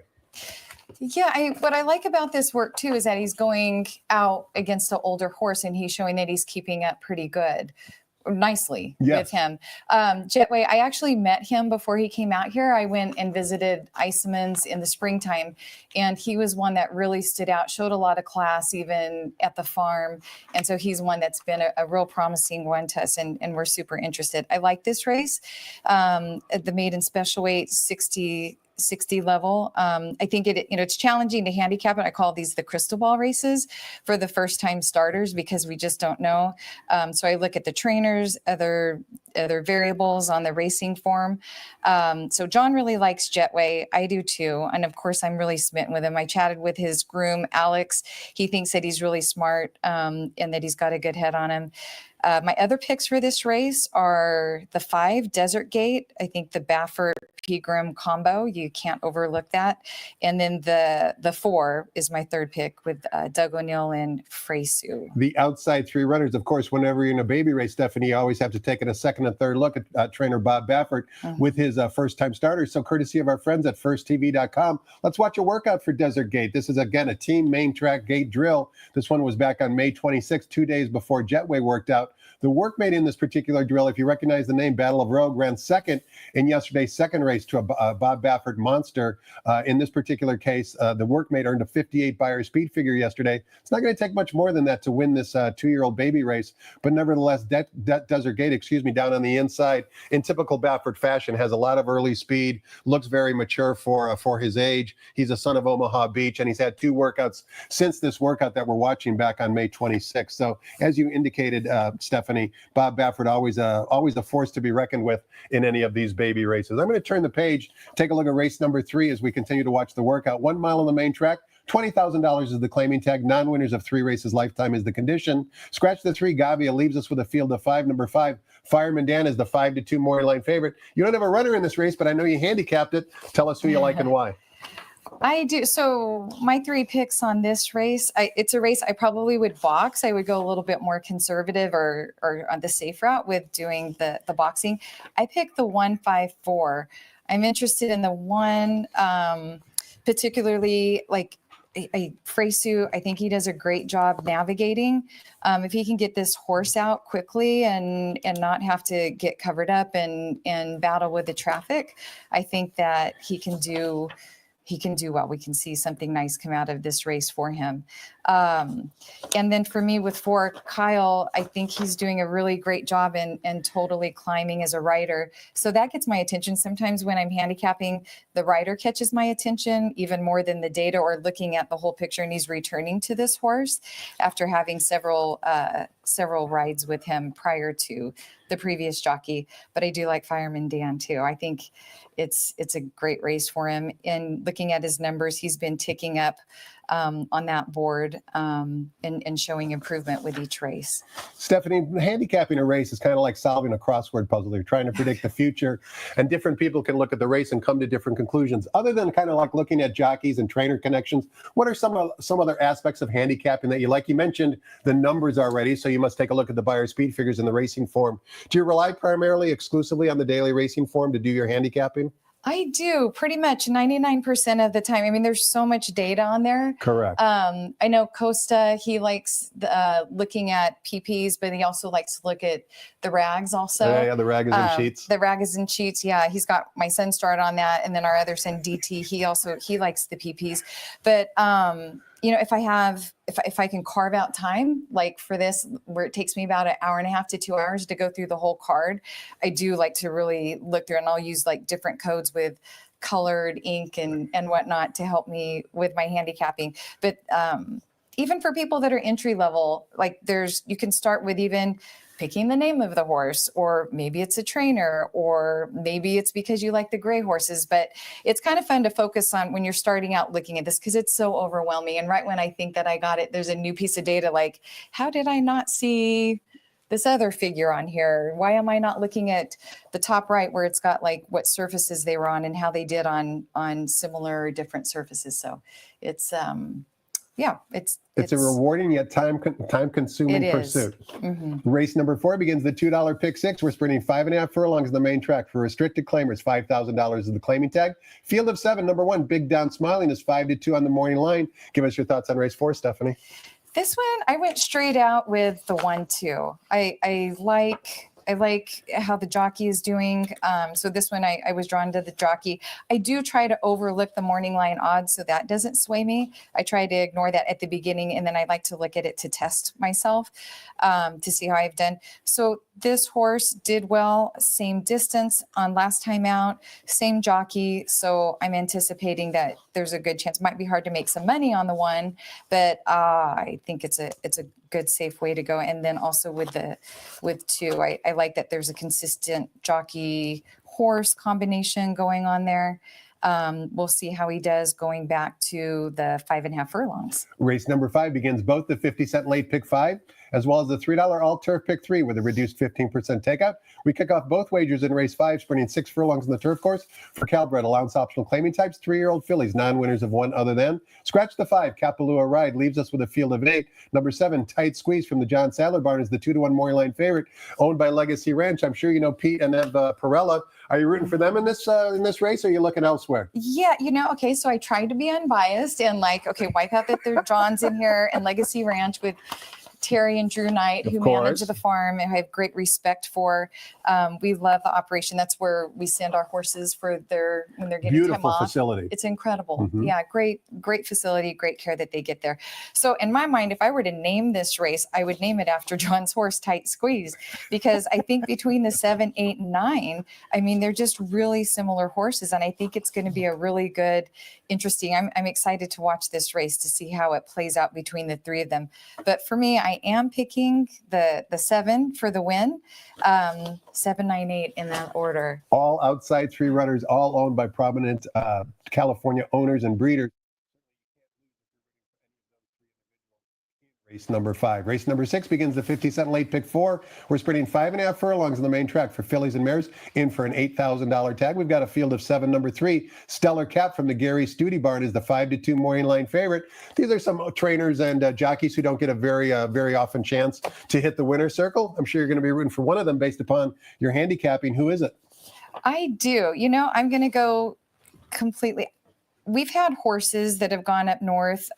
Yeah, what I like about this work too is that he's going out against an older horse and he's showing that he's keeping up pretty good. Nicely with him. Jetway, I actually met him before he came out here. I went and visited Iceman's in the springtime, and he was one that really stood out, showed a lot of class even at the farm. And so he's one that's been a real promising one to us, and we're super interested. I like this race. At the maiden special weight 60 level. I think it's challenging to handicap it. I call these the crystal ball races for the first time starters because we just don't know. So I look at the trainers, other variables on the racing form. So John really likes Jetway. I do too. And of course, I'm really smitten with him. I chatted with his groom, Alex. He thinks that he's really smart and that he's got a good head on him. My other picks for this race are the 5, Desert Gate. I think the Baffert Pegram combo, you can't overlook that. And then the 4 is my third pick with Doug O'Neill and Freysu. The outside 3 runners, of course, whenever you're in a baby race, Stephanie, you always have to take it a second a third look at trainer Bob Baffert with his first-time starters. So courtesy of our friends at firsttv.com, let's watch a workout for Desert Gate. This is, again, a team main track gate drill. This one was back on May 26th, 2 days before Jetway worked out. The workmate in this particular drill, if you recognize the name, Battle of Rogue, ran second in yesterday's second race to a Bob Baffert monster. In this particular case, the workmate earned a 58 Beyer speed figure yesterday. It's not going to take much more than that to win this 2-year-old baby race, but nevertheless, Desert Gate, down on the inside, in typical Baffert fashion, has a lot of early speed, looks very mature for his age. He's a son of Omaha Beach, and he's had 2 workouts since this workout that we're watching back on May 26th. So as you indicated, Stephanie, Bob Baffert always a force to be reckoned with in any of these baby races. I'm going to turn the page, take a look at race number 3 as we continue to watch the workout. 1 mile on the main track. $20,000 is the claiming tag. Non-winners of 3 races lifetime is the condition. Scratch the 3. Gavia leaves us with a field of 5. Number 5, Fireman Dan is the 5-2 morning line favorite. You don't have a runner in this race, but I know you handicapped it. Tell us who you like and why. I do. So my 3 picks on this race, it's a race I probably would box. I would go a little bit more conservative or on the safe route with doing the boxing. I picked the 154. I'm interested in the one, particularly like Fresu. I think he does a great job navigating. If he can get this horse out quickly and not have to get covered up and battle with the traffic, I think that he can do well. We can see something nice come out of this race for him. And then for me with 4, Kyle, I think he's doing a really great job and totally climbing as a rider. So that gets my attention. Sometimes when I'm handicapping, the rider catches my attention even more than the data or looking at the whole picture. And he's returning to this horse after having several rides with him prior to the previous jockey. But I do like Fireman Dan too. I think it's a great race for him. And looking at his numbers, he's been ticking up on that board and showing improvement with each race. Stephanie, handicapping a race is kind of like solving a crossword puzzle. You're trying to predict the future, and different people can look at the race and come to different conclusions. Other than kind of like looking at jockeys and trainer connections, what are some other aspects of handicapping that you like? You mentioned the numbers already, so you must take a look at the Beyer speed figures in the racing form. Do you rely primarily exclusively on the daily racing form to do your handicapping? I do pretty much 99% of the time. I mean, there's so much data on there. Correct. I know Costa, he likes looking at PPs, but he also likes to look at the rags also. Yeah, the rags and cheats. The rags and cheats. Yeah, he's got my son start on that. And then our other son, DT, he likes the PPs. But, if I can carve out time, like for this, where it takes me about an hour and a half to 2 hours to go through the whole card, I do like to really look through, and I'll use like different codes with colored ink and whatnot to help me with my handicapping. But even for people that are entry level, like you can start with even picking the name of the horse, or maybe it's a trainer, or maybe it's because you like the gray horses. But it's kind of fun to focus on when you're starting out looking at this, because it's so overwhelming. And right when I think that I got it, there's a new piece of data like, how did I not see this other figure on here? Why am I not looking at the top right where it's got like what surfaces they were on and how they did on similar different surfaces? So it's it's a rewarding yet time-consuming pursuit. Mm-hmm. Race number 4 begins the $2 pick 6. We're sprinting 5.5 furlongs in the main track. For restricted claimers, $5,000 is the claiming tag. Field of 7, number 1, Big Down Smiling is 5-2 on the morning line. Give us your thoughts on race 4, Stephanie. This one, I went straight out with the 1-2. I like how the jockey is doing. So this one, I was drawn to the jockey. I do try to overlook the morning line odds so that doesn't sway me. I try to ignore that at the beginning, and then I like to look at it to test myself to see how I've done. So this horse did well, same distance on last time out, same jockey. So I'm anticipating that there's a good chance. Might be hard to make some money on the one, but I think it's a good safe way to go. And then also with 2, I like that there's a consistent jockey horse combination going on there. We'll see how he does going back to the 5.5 furlongs. Race number 5 begins both the 50-cent late pick 5 as well as the $3 all turf pick 3 with a reduced 15% takeout. We kick off both wagers in race 5, sprinting 6 furlongs on the turf course. For Calbred, allowance optional claiming types, 3-year-old fillies, non-winners of 1 other than. Scratch the 5, Kapalua Ride leaves us with a field of 8. Number 7, Tight Squeeze from the John Sadler barn is the 2-1 morning line favorite, owned by Legacy Ranch. I'm sure you know Pete and Ev Perella. Are you rooting for them in this race, or are you looking elsewhere? Yeah, okay, so I tried to be unbiased and wipe out that there are Johns in here and Legacy Ranch with Terry and Drew Knight, who manage the farm, and I have great respect for. We love the operation. That's where we send our horses when they're getting beautiful time off. Facility. It's incredible. Mm-hmm. Yeah, great facility, great care that they get there. So in my mind, if I were to name this race, I would name it after John's horse, Tight Squeeze, because I think between the 7, 8, and 9, I mean, they're just really similar horses, and I think it's going to be a really good, interesting. I'm excited to watch this race to see how it plays out between the 3 of them. But for me, I am picking the 7 for the win. 7, 9, 8 in that order. All outside 3 runners, all owned by prominent California owners and breeders. Race number 5. Race number 6 begins the 50-cent late pick 4. We're sprinting 5.5 furlongs on the main track for fillies and mares in for an $8,000 tag. We've got a field of 7. Number 3, Stellar Cap from the Gary Studi barn is the 5-2 morning line favorite. These are some trainers and jockeys who don't get a very often chance to hit the winner's circle. I'm sure you're going to be rooting for one of them based upon your handicapping. Who is it? I do. I'm going to go completely. We've had horses that have gone up north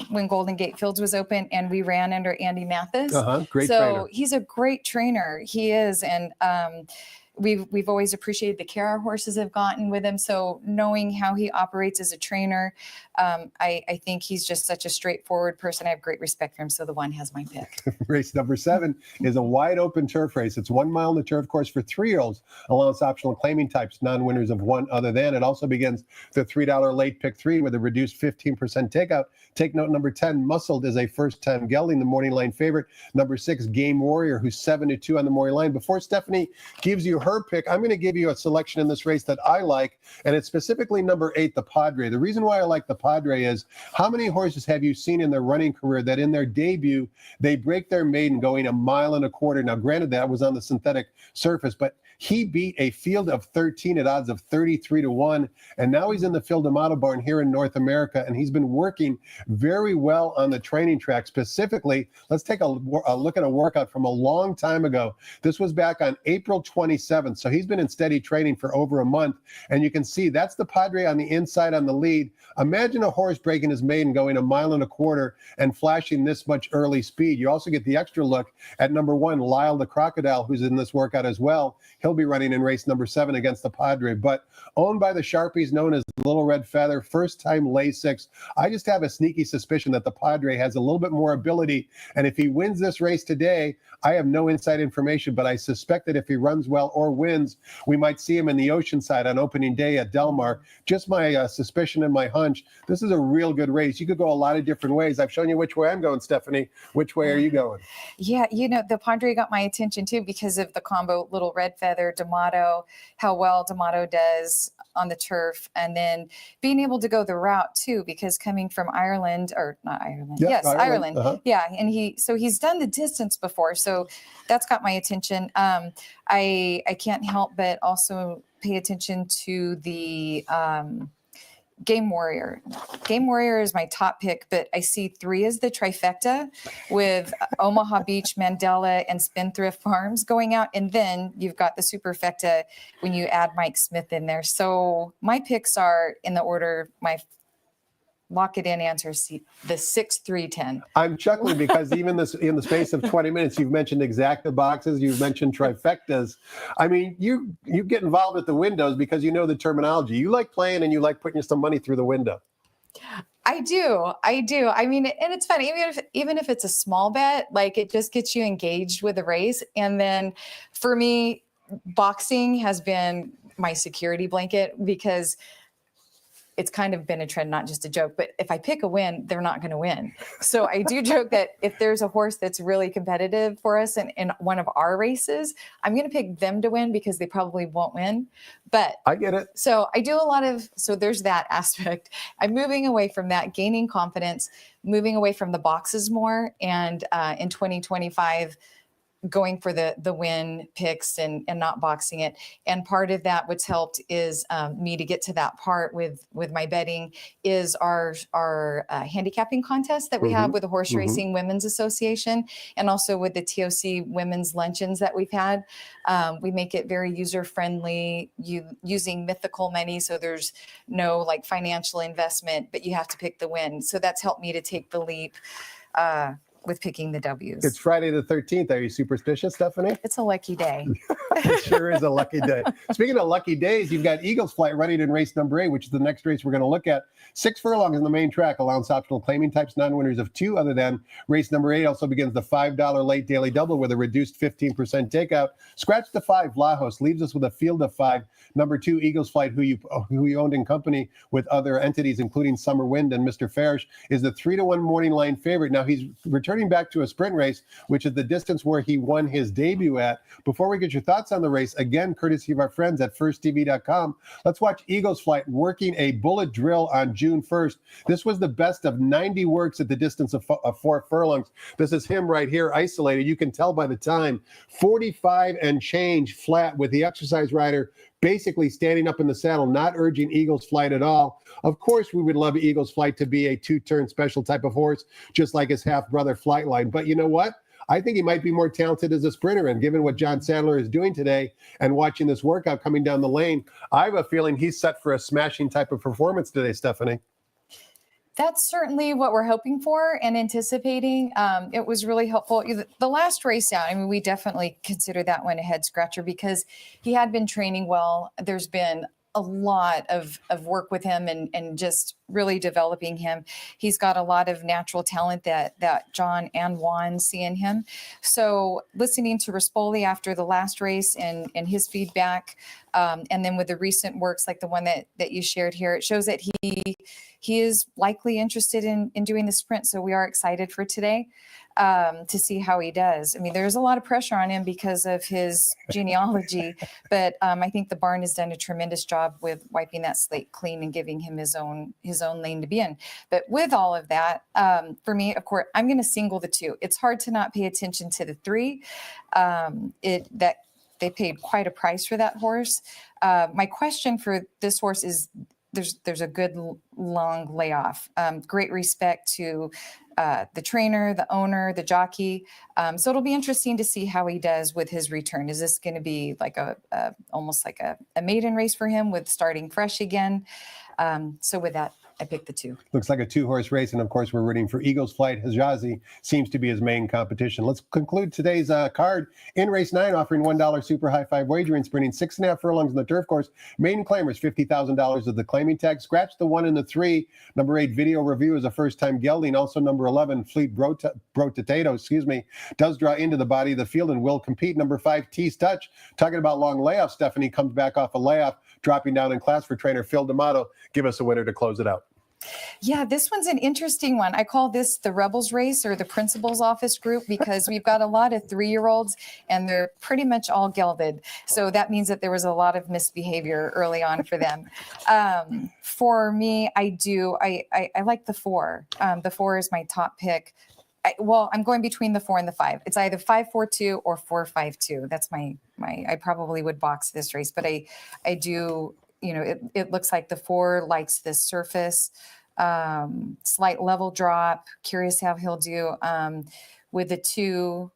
when Golden Gate Fields was open, and we ran under Andy Mathis. Great so trainer. He's a great trainer. He is, and we've always appreciated the care our horses have gotten with him. So knowing how he operates as a trainer, I think he's just such a straightforward person. I have great respect for him. So the 1 has my pick. Race number 7 is a wide open turf race. It's 1 mile on the turf course for 3-year-olds. Allowance optional claiming types, non-winners of 1 other than. It also begins the $3 late pick 3 with a reduced 15% takeout. Take note, number 10, Muscled, is a first-time gelding, the morning line favorite. Number 6, Game Warrior, who's 7-2 on the morning line. Before Stephanie gives you her pick, I'm going to give you a selection in this race that I like, and it's specifically number 8, the Padre. The reason why I like the Padre is, how many horses have you seen in their running career that in their debut, they break their maiden going 1.25 miles? Now, granted, that was on the synthetic surface, but he beat a field of 13 at odds of 33-1, and now he's in the Field Amato barn here in North America, and he's been working very well on the training track. Specifically, let's take a look at a workout from a long time ago. This was back on April 27th, so he's been in steady training for over a month, and you can see that's the Padre on the inside on the lead. Imagine a horse breaking his maiden going 1.25 miles and flashing this much early speed. You also get the extra look at number 1, Lyle the Crocodile, who's in this workout as well. He'll be running in race number 7 against the Padre, but owned by the Sharpies, known as Little Red Feather, first-time Lasix. I just have a sneaky suspicion that the Padre has a little bit more ability, and if he wins this race today, I have no inside information, but I suspect that if he runs well or wins, we might see him in the Oceanside on opening day at Del Mar. Just my suspicion and my hunch. This is a real good race. You could go a lot of different ways. I've shown you which way I'm going, Stephanie. Which way are you going? Yeah, the Padre got my attention too because of the combo Little Red Feather, D'Amato, how well D'Amato does on the turf, and then being able to go the route too, because coming from Ireland, or not Ireland, Yep, yes, Ireland. Uh-huh. Yeah, and he's done the distance before, so that's got my attention. I can't help but also pay attention to the Game Warrior. Game Warrior is my top pick, but I see 3 as the trifecta with Omaha Beach, Mandela, and Spendthrift Farms going out. And then you've got the superfecta when you add Mike Smith in there. So my picks are in the order, my lock it in answer, the 6, 3, 10. I'm chuckling because even this in the space of 20 minutes, you've mentioned exacta boxes, you've mentioned trifectas. I mean, you get involved at the windows because you know the terminology. You like playing and you like putting some money through the window. I do. I mean, and it's funny, even if it's a small bet, like it just gets you engaged with the race. And then for me, boxing has been my security blanket because it's kind of been a trend, not just a joke, but if I pick a win, they're not going to win. So I do joke that if there's a horse that's really competitive for us in one of our races, I'm going to pick them to win because they probably won't win. But I get it. So I do a lot of, so there's that aspect. I'm moving away from that, gaining confidence, moving away from the boxes more. And in 2025, going for the win picks and not boxing it. And part of that, what's helped is me to get to that part with my betting is our handicapping contest that we have with the Horse Racing Women's Association, and also with the TOC women's luncheons that we've had. We make it very user friendly, using mythical money. So there's no like financial investment, but you have to pick the win. So that's helped me to take the leap with picking the W's. It's Friday the 13th. Are you superstitious, Stephanie? It's a lucky day. It sure is a lucky day. Speaking of lucky days, you've got Eagles Flight running in race number 8, which is the next race we're going to look at. 6 furlongs in the main track, allowance optional claiming types, non-winners of 2 other than. Race number 8 also begins the $5 late daily double with a reduced 15% takeout. Scratch the 5, Lajos, leaves us with a field of 5. Number 2, Eagles Flight, who you owned in company with other entities, including Summer Wind and Mr. Farish, is the 3-1 morning line favorite. Now he's returning back to a sprint race, which is the distance where he won his debut at. Before we get your thoughts on the race, again, courtesy of our friends at firsttv.com, let's watch Eagles Flight working a bullet drill on June 1st. This was the best of 90 works at the distance of 4 furlongs. This is him right here, isolated. You can tell by the time, 45 and change flat with the exercise rider basically standing up in the saddle, not urging Eagles Flight at all. Of course, we would love Eagles Flight to be a 2-turn special type of horse, just like his half-brother Flightline. But you know what? I think he might be more talented as a sprinter. And given what John Sadler is doing today and watching this workout coming down the lane, I have a feeling he's set for a smashing type of performance today, Stephanie. That's certainly what we're hoping for and anticipating. It was really helpful. The last race out, I mean, we definitely consider that one a head scratcher because he had been training well. There's been a lot of work with him and just really developing him. He's got a lot of natural talent that John and Juan see in him. So listening to Rispoli after the last race and his feedback, and then with the recent works like the one that you shared here, it shows that he is likely interested in doing the sprint. So we are excited for today to see how he does. I mean, there's a lot of pressure on him because of his genealogy, but I think the barn has done a tremendous job with wiping that slate clean and giving him his own lane to be in. But with all of that, for me, of course, I'm going to single the 2. It's hard to not pay attention to the 3. That they paid quite a price for that horse. My question for this horse is, there's a good long layoff. Great respect to the trainer, the owner, the jockey. So it'll be interesting to see how he does with his return. Is this going to be like almost like a maiden race for him with starting fresh again? So with that, I picked the 2. Looks like a 2-horse race, and of course, we're rooting for Eagles Flight. Hijazi seems to be his main competition. Let's conclude today's card in race 9, offering $1 super high 5 wagering, sprinting 6.5 furlongs in the turf course. Maiden claimers, $50,000 of the claiming tag. Scratch the 1 and the 3. Number 8, Video Review, is a first-time gelding. Also, number 11, Fleet Brotato, does draw into the body of the field and will compete. Number 5, Tease Touch. Talking about long layoffs, Stephanie comes back off a layoff, dropping down in class for trainer Phil D'Amato. Give us a winner to close it out. Yeah, this one's an interesting one. I call this the Rebels race or the principal's office group because we've got a lot of 3-year-olds and they're pretty much all gelded. So that means that there was a lot of misbehavior early on for them. For me, I like the 4. The 4 is my top pick. I'm going between the 4 and the 5. It's either 5-4-2 or 4-5-2. That's my I probably would box this race, but I do, it looks like the 4 likes this surface, slight level drop. Curious how he'll do with the 2.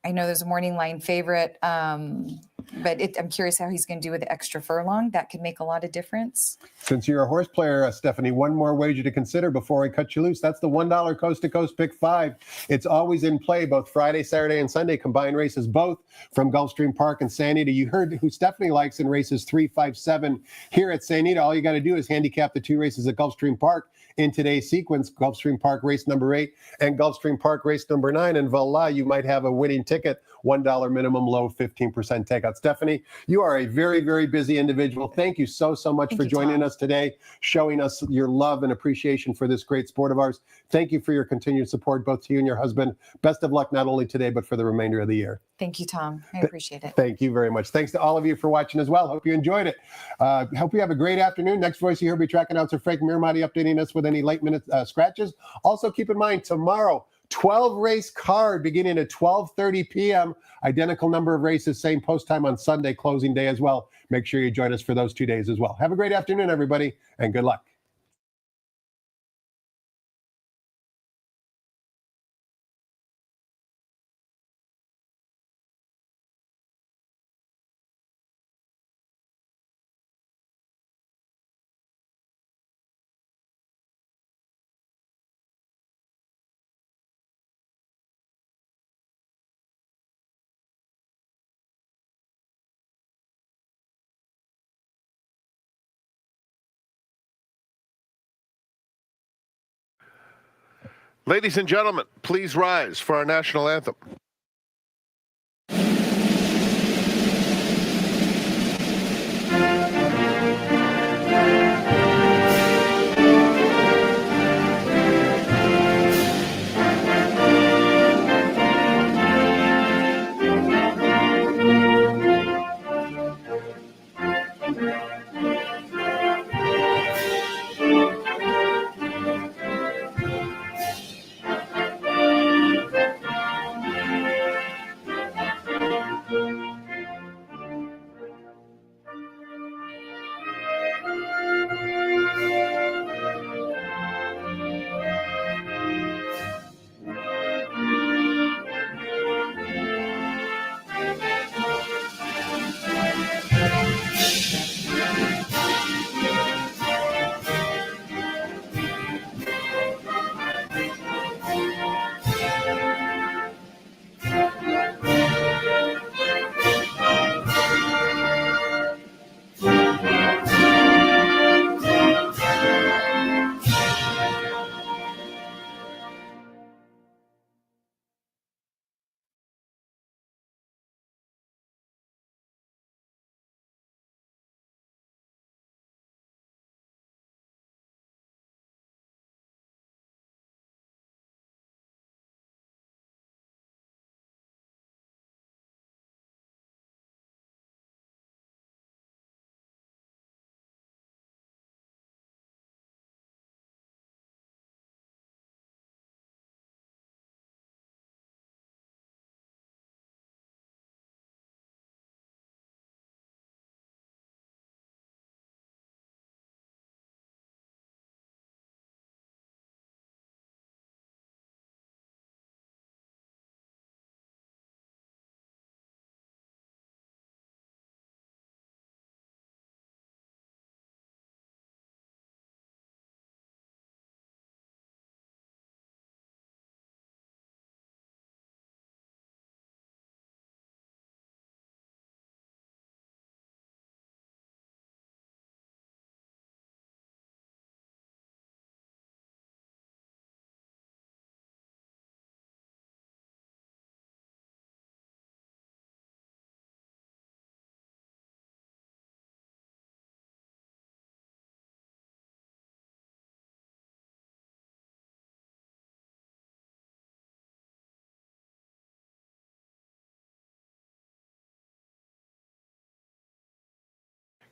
I know there's a morning line favorite, but I'm curious how he's going to do with the extra furlong. That could make a lot of difference. Since you're a horse player, Stephanie, one more wager to consider before I cut you loose. That's the $1 Coast to Coast Pick 5. It's always in play, both Friday, Saturday, and Sunday, combined races, both from Gulfstream Park and San Anita. You heard who Stephanie likes in races 3, 5, 7 here at San Anita. All you got to do is handicap the 2 races at Gulfstream Park in today's sequence, Gulfstream Park race number 8 and Gulfstream Park race number 9. And voila, you might have a winning ticket, $1 minimum, low 15% takeout. Stephanie, you are a very, very busy individual. Thank you so much for joining us today, showing us your love and appreciation for this great sport of ours. Thank you for your continued support, both to you and your husband. Best of luck, not only today, but for the remainder of the year. Thank you, Tom. I appreciate it. Thank you very much. Thanks to all of you for watching as well. Hope you enjoyed it. Hope you have a great afternoon. Next voice you hear will be track announcer Frank Miramati updating us with any late minute scratches. Also, keep in mind, tomorrow, 12 race card beginning at 12:30 p.m. Identical number of races, same post time on Sunday, closing day as well. Make sure you join us for those 2 days as well. Have a great afternoon, everybody, and good luck. Ladies and gentlemen, please rise for our national anthem.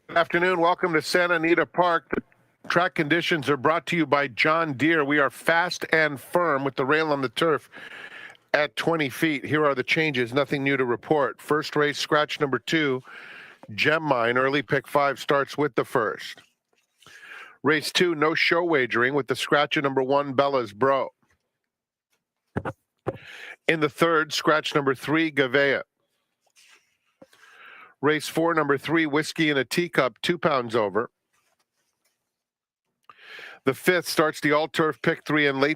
Good afternoon. Welcome to Santa Anita Park. The track conditions are brought to you by John Deere. We are fast and firm with the rail on the turf at 20 feet. Here are the changes. Nothing new to report. First race, scratch number 2, Gem Mine. Early pick 5 starts with the first. Race 2, no show wagering with the scratch of number 1, Bella's Bro. In the third, scratch number 3, Gavea. Race 4, number 3, Whiskey in a Teacup, 2 pounds over. The fifth starts the all-turf pick 3 and late